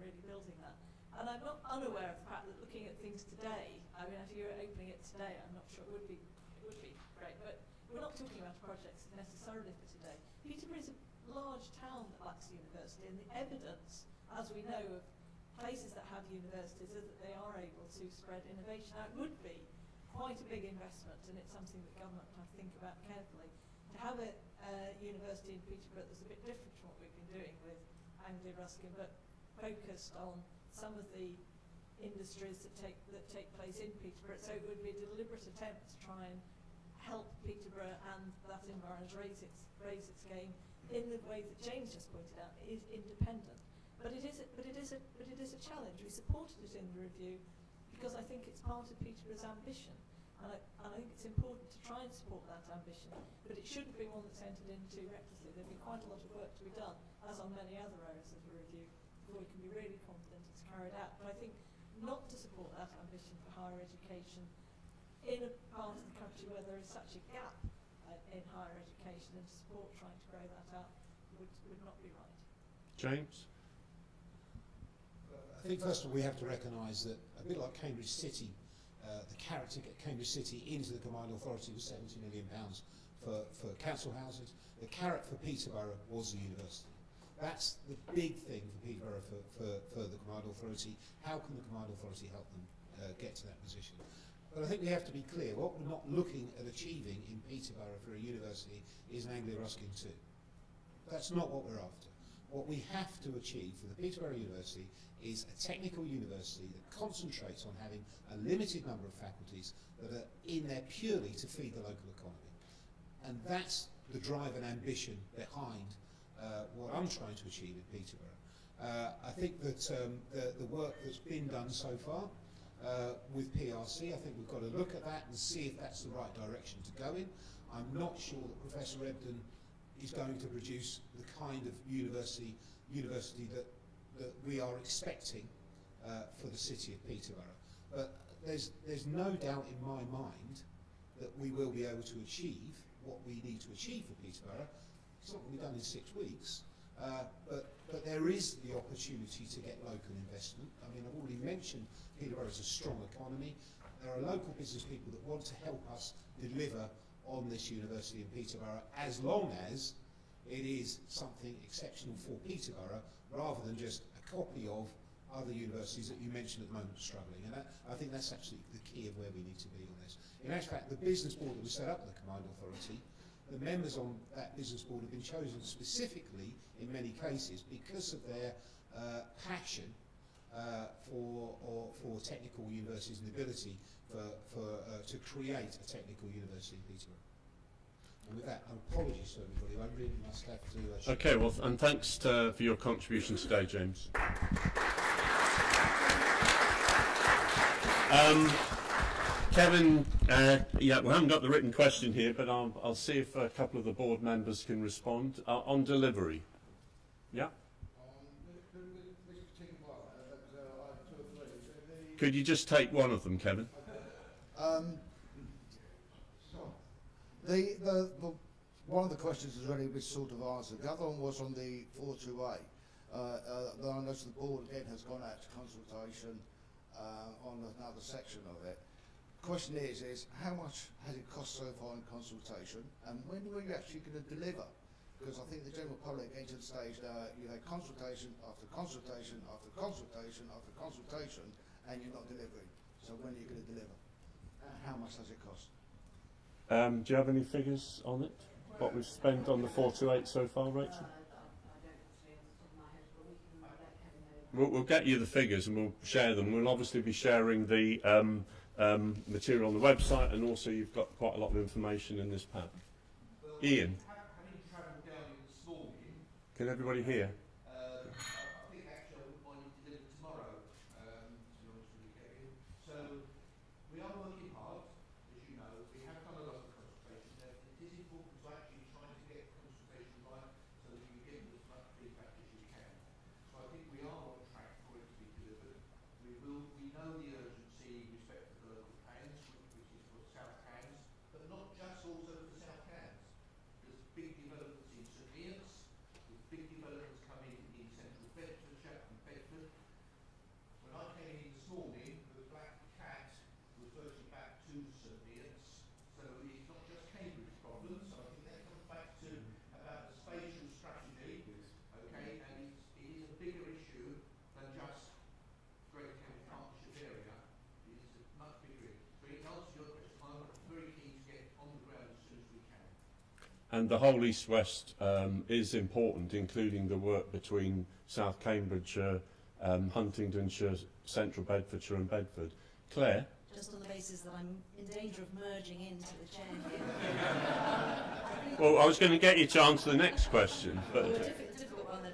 really building that. And I'm not unaware of the fact that looking at things today, I mean, if you were opening it today, I'm not sure it would be great, but we're not talking about projects necessarily for today. Peterborough is a large town that lacks a university, and the evidence, as we know, of places that have universities is that they are able to spread innovation. Now, it would be quite a big investment, and it's something that government have to think about carefully. To have a university in Peterborough that's a bit different from what we've been doing with Anglia Ruskin, but focused on some of the industries that take place in Peterborough. So it would be a deliberate attempt to try and help Peterborough and that environment raise its game in the way that James just pointed out, is independent. But it is a challenge. We supported it in the review because I think it's part of Peterborough's ambition, and I think it's important to try and support that ambition. But it shouldn't be one that's entered into recklessly. There'll be quite a lot of work to be done, as on many other areas of the review, before we can be really confident it's carried out. But I think not to support that ambition for higher education in a part of the country where there is such a gap in higher education, and to support trying to grow that out would not be right. James? I think first of all we have to recognise that a bit like Cambridge City, the carrot to get Cambridge City into the combined authority was £70 million for council houses. The carrot for Peterborough was the university. That's the big thing for Peterborough for the combined authority. How can the combined authority help them get to that position? But I think we have to be clear, what we're not looking at achieving in Peterborough for a university is an Anglia Ruskin too. That's not what we're after. What we have to achieve for the Peterborough University is a technical university that concentrates on having a limited number of faculties that are in there purely to feed the local economy. and that's the drive and ambition behind what I'm trying to achieve in Peterborough. I think that the work that's been done so far with PRC, I think we've got to look at that and see if that's the right direction to go in. I'm not sure that Professor Ebden is going to produce the kind of university that we are expecting for the city of Peterborough. But there's no doubt in my mind that we will be able to achieve what we need to achieve for Peterborough. It's not going to be done in 6 weeks, but there is the opportunity to get local investment. I mean, I've already mentioned Peterborough is a strong economy. There are local business people that want to help us deliver on this university in Peterborough, as long as it is something exceptional for Peterborough, rather than just a copy of other universities that you mentioned at the moment struggling. And I think that's actually the key of where we need to be on this. In actual fact, the business board that was set up at the Combined Authority, the members on that business board have been chosen specifically, in many cases, because of their passion for technical universities and the ability to create a technical university in Peterborough. And with that, apologies to everybody. I really must have to... Okay, well, and thanks for your contribution today, James. Kevin, yeah, we haven't got the written question here, but I'll see if a couple of the board members can respond. On delivery. Yeah? Could you just take one of them, Kevin? One of the questions has already been sort of answered. The other one was on the 428. I noticed the board again has gone out to consultation on another section of it. The question is how much has it cost so far in consultation, and when were you actually going to deliver? Because I think the general public getting to the stage you had consultation after consultation after consultation after consultation, and you're not delivering. So when are you going to deliver? How much does it cost? Do you have any figures on it? What we've spent on the 428 so far, Rachel? We'll get you the figures and we'll share them. We'll obviously be sharing the material on the website, and also you've got quite a lot of information in this pack. Ian? Having travelled down in this morning, Can everybody hear? I think actually I wouldn't mind you to deliver tomorrow, to be honest with you, Kevin. So we are working hard, as you know. We have done a lot of consultation. It is important to actually try to get consultation right so that you get as much feedback as you can. So I think we are on track for it to be delivered. We know the urgency with respect to the local plans, which is for South Cambs, but not just also for South Cambs. There's big developments in St Neots, there's big developments coming in central Bedfordshire and Bedford. When I came in this morning, the Black Cat was virtually back to St Neots, so it's not just Cambridge problems. So I think that comes back to about the spatial strategy, okay, and it is a bigger issue than just Greater Cambridge Partnership area. It is a much bigger issue. So in answer to your question, I'm very keen to get on the ground as soon as we can. And the whole East-West is important, including the work between South Cambridgeshire, Huntingdonshire, Central Bedfordshire and Bedford. Claire? Just on the basis that I'm in danger of merging into the chair here. Well, I was going to get you to answer the next question, but... difficult one then.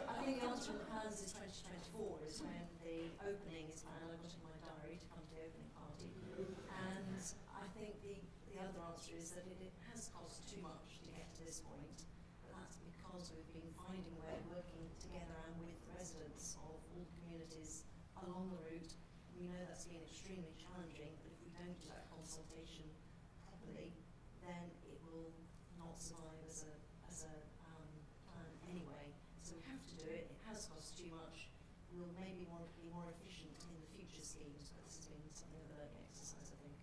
I think the answer in the plans is 2024 is when the opening is planned. I've got in my diary to come to the opening party. And I think the other answer is that it has cost too much to get to this point. But that's because we've been finding a way of working together and with residents of all communities along the route. We know that's been extremely challenging, but if we don't do that consultation properly, then it will not survive as a plan anyway. So we have to do it. It has cost too much. We'll maybe want to be more efficient in the future schemes, but this has been something of a learning exercise, I think.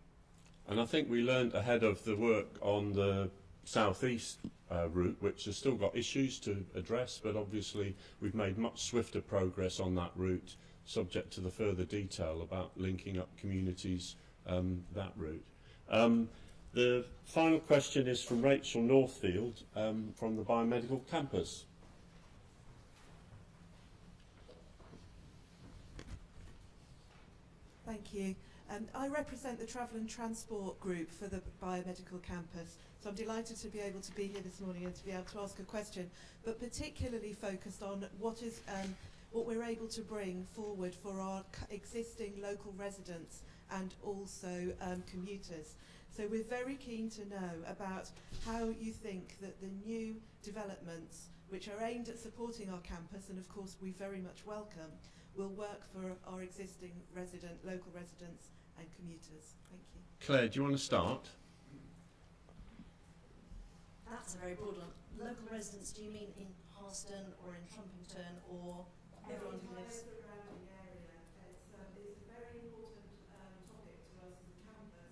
And I think we learned ahead of the work on the southeast route, which has still got issues to address, but obviously we've made much swifter progress on that route, subject to the further detail about linking up communities that route. The final question is from Rachel Northfield from the Biomedical Campus. Thank you. I represent the Travel and Transport Group for the Biomedical Campus, so I'm delighted to be able to be here this morning and to be able to ask a question, but particularly focused on what we're able to bring forward for our existing local residents and also commuters. So we're very keen to know about how you think that the new developments, which are aimed at supporting our campus, and of course we very much welcome, will work for our existing local residents and commuters. Thank you. Claire, do you want to start? That's a very broad one. Local residents, do you mean in Harston or in Trumpington or everyone who lives? Surrounding area. It's a very important topic to us as a campus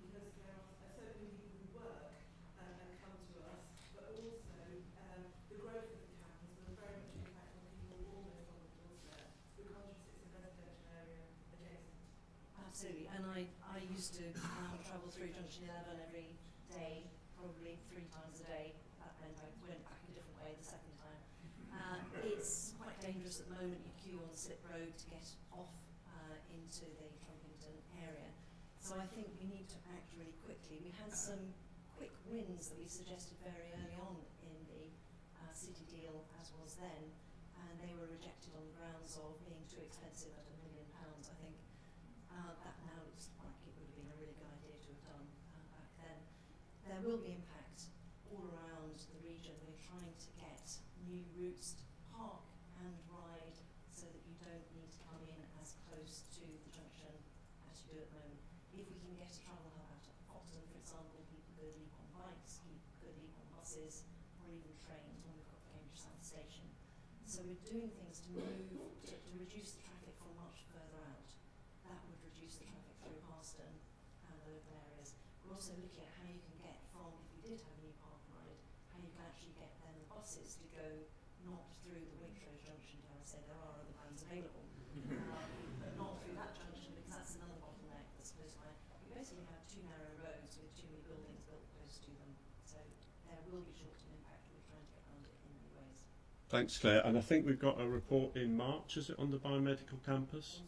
because there are so many people who work and come to us, but also the growth of the campus will very much impact on people almost on the doorstep because it's a residential area adjacent. Absolutely, and I used to travel through Junction 11 every day, probably 3 times a day, and I went back a different way the second time. It's quite dangerous at the moment. You queue on the slip road to get off into the Trumpington area. So I think we need to act really quickly. We had some quick wins that we suggested very early on in the city deal, as was then, and they were rejected on the grounds of being too expensive at £1 million. I think that now looks like it would have been a really good idea to have done back then. There will be impact all around the region. We're trying to get new routes to park and ride so that you don't need to come in as close to the junction as you do at the moment. If we can get a travel hub out at Foxton, for example, people could leap on bikes, people could leap on buses, or even trains when we've got the Cambridge South Station. So we're doing things to move, to reduce the traffic from much further out. That would reduce the traffic through Harston and the local areas. We're also looking at how you can get from, if we did have a new park and ride, how you can actually get then the buses to go not through the Waitrose junction, dare I say, there are other bands available, but not through that junction because that's another bottleneck that's close by. We basically have 2 narrow roads with too many buildings built close to them, so there will be short-term impact. We're trying to get around it in many ways. Thanks, Claire. And I think we've got a report in March, is it, on the biomedical campus?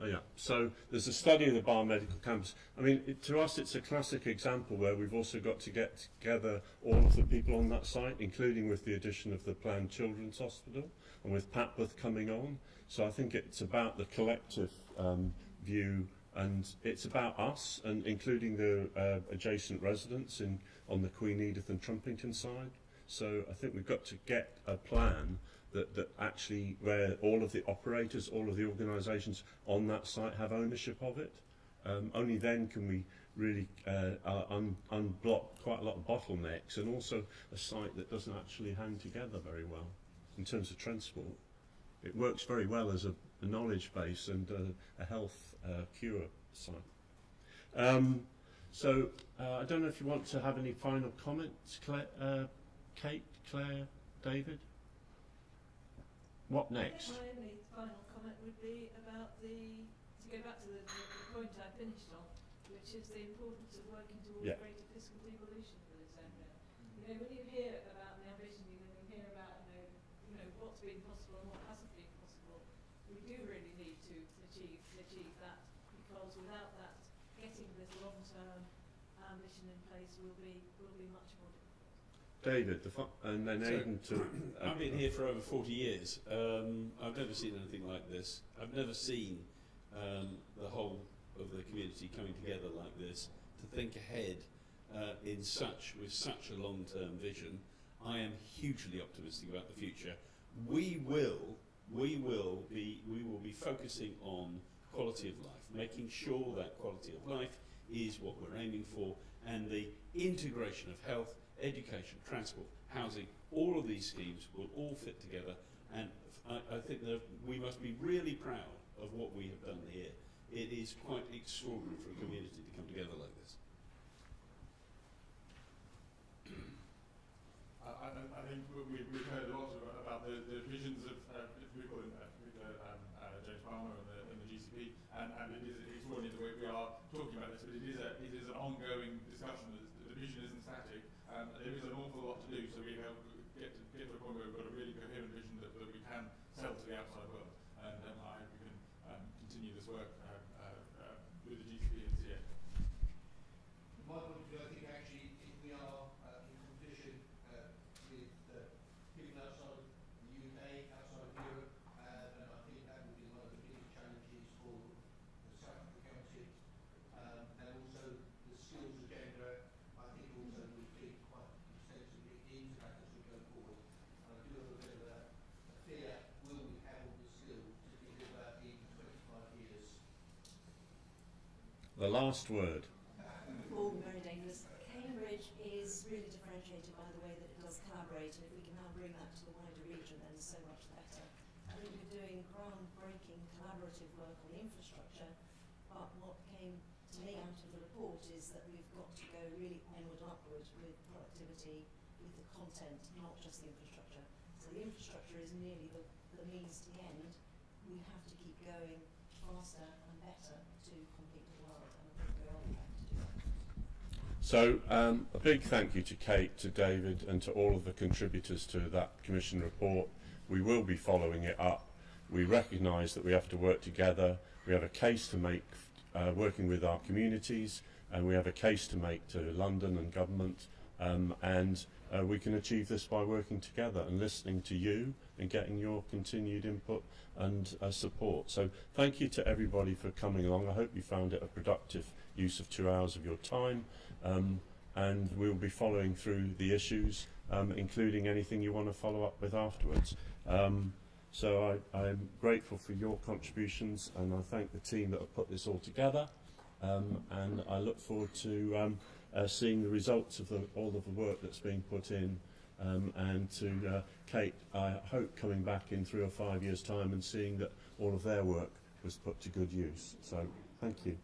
Oh, yeah. So there's a study of the biomedical campus. I mean, to us, it's a classic example where we've also got to get together all of the people on that site, including with the addition of the planned children's hospital and with Papworth coming on. So I think it's about the collective view, and it's about us, and including the adjacent residents on the Queen Edith and Trumpington side. So I think we've got to get a plan that actually, where all of the operators, all of the organisations on that site have ownership of it. Only then can we really unblock quite a lot of bottlenecks, and also a site that doesn't actually hang together very well in terms of transport. It works very well as a knowledge base and a health cure site. So I don't know if you want to have any final comments, Kate, Claire, David? What next? My only final comment would be about to go back to the point I finished on, which is the importance of working towards greater fiscal devolution for this area. You know, when you hear about the ambition, when you hear about you know what's been possible and what hasn't been possible, we do really need to achieve that, because without that, getting this long-term ambition in place will be much more difficult. David, and then Aidan to... I've been here for over 40 years. I've never seen anything like this. I've never seen the whole of the community coming together like this to think ahead with such a long-term vision. I am hugely optimistic about the future. We will be focusing on quality of life, making sure that quality of life is what we're aiming for, and the integration of health, education, transport, housing, all of these schemes will all fit together, and I think that we must be really proud of what we have done here. It is quite extraordinary for a community to come together like this. I think we've heard a lot about the visions of people, James Palmer and the GCP, and it is extraordinary the way we are talking about this, but it is an ongoing discussion. The vision isn't static. There is an awful lot to do, so we have get to a point where we've got a really coherent vision that we can sell to the outside world, and I hope we can continue this work the last word. All very dangerous. Cambridge is really differentiated by the way that it does collaborate, and if we can now bring that to the wider region, then so much better. I think we're doing groundbreaking collaborative work on the infrastructure, but what came to me out of the report is that we've got to go really onward and upward with productivity, with the content, not just the infrastructure. So the infrastructure is merely the means to the end. We have to keep going faster and better to compete with the world, and I think we're on track to do that. So a big thank you to Kate, to David and to all of the contributors to that Commission report. We will be following it up. We recognise that we have to work together. We have a case to make working with our communities, and we have a case to make to London and government, and we can achieve this by working together and listening to you and getting your continued input and support. So thank you to everybody for coming along. I hope you found it a productive use of 2 hours of your time, and we'll be following through the issues, including anything you want to follow up with afterwards. So I'm grateful for your contributions, and I thank the team that have put this all together, and I look forward to seeing the results of all of the work that's being put in, and to Kate, I hope coming back in 3 or 5 years' time and seeing that all of their work was put to good use. So thank you.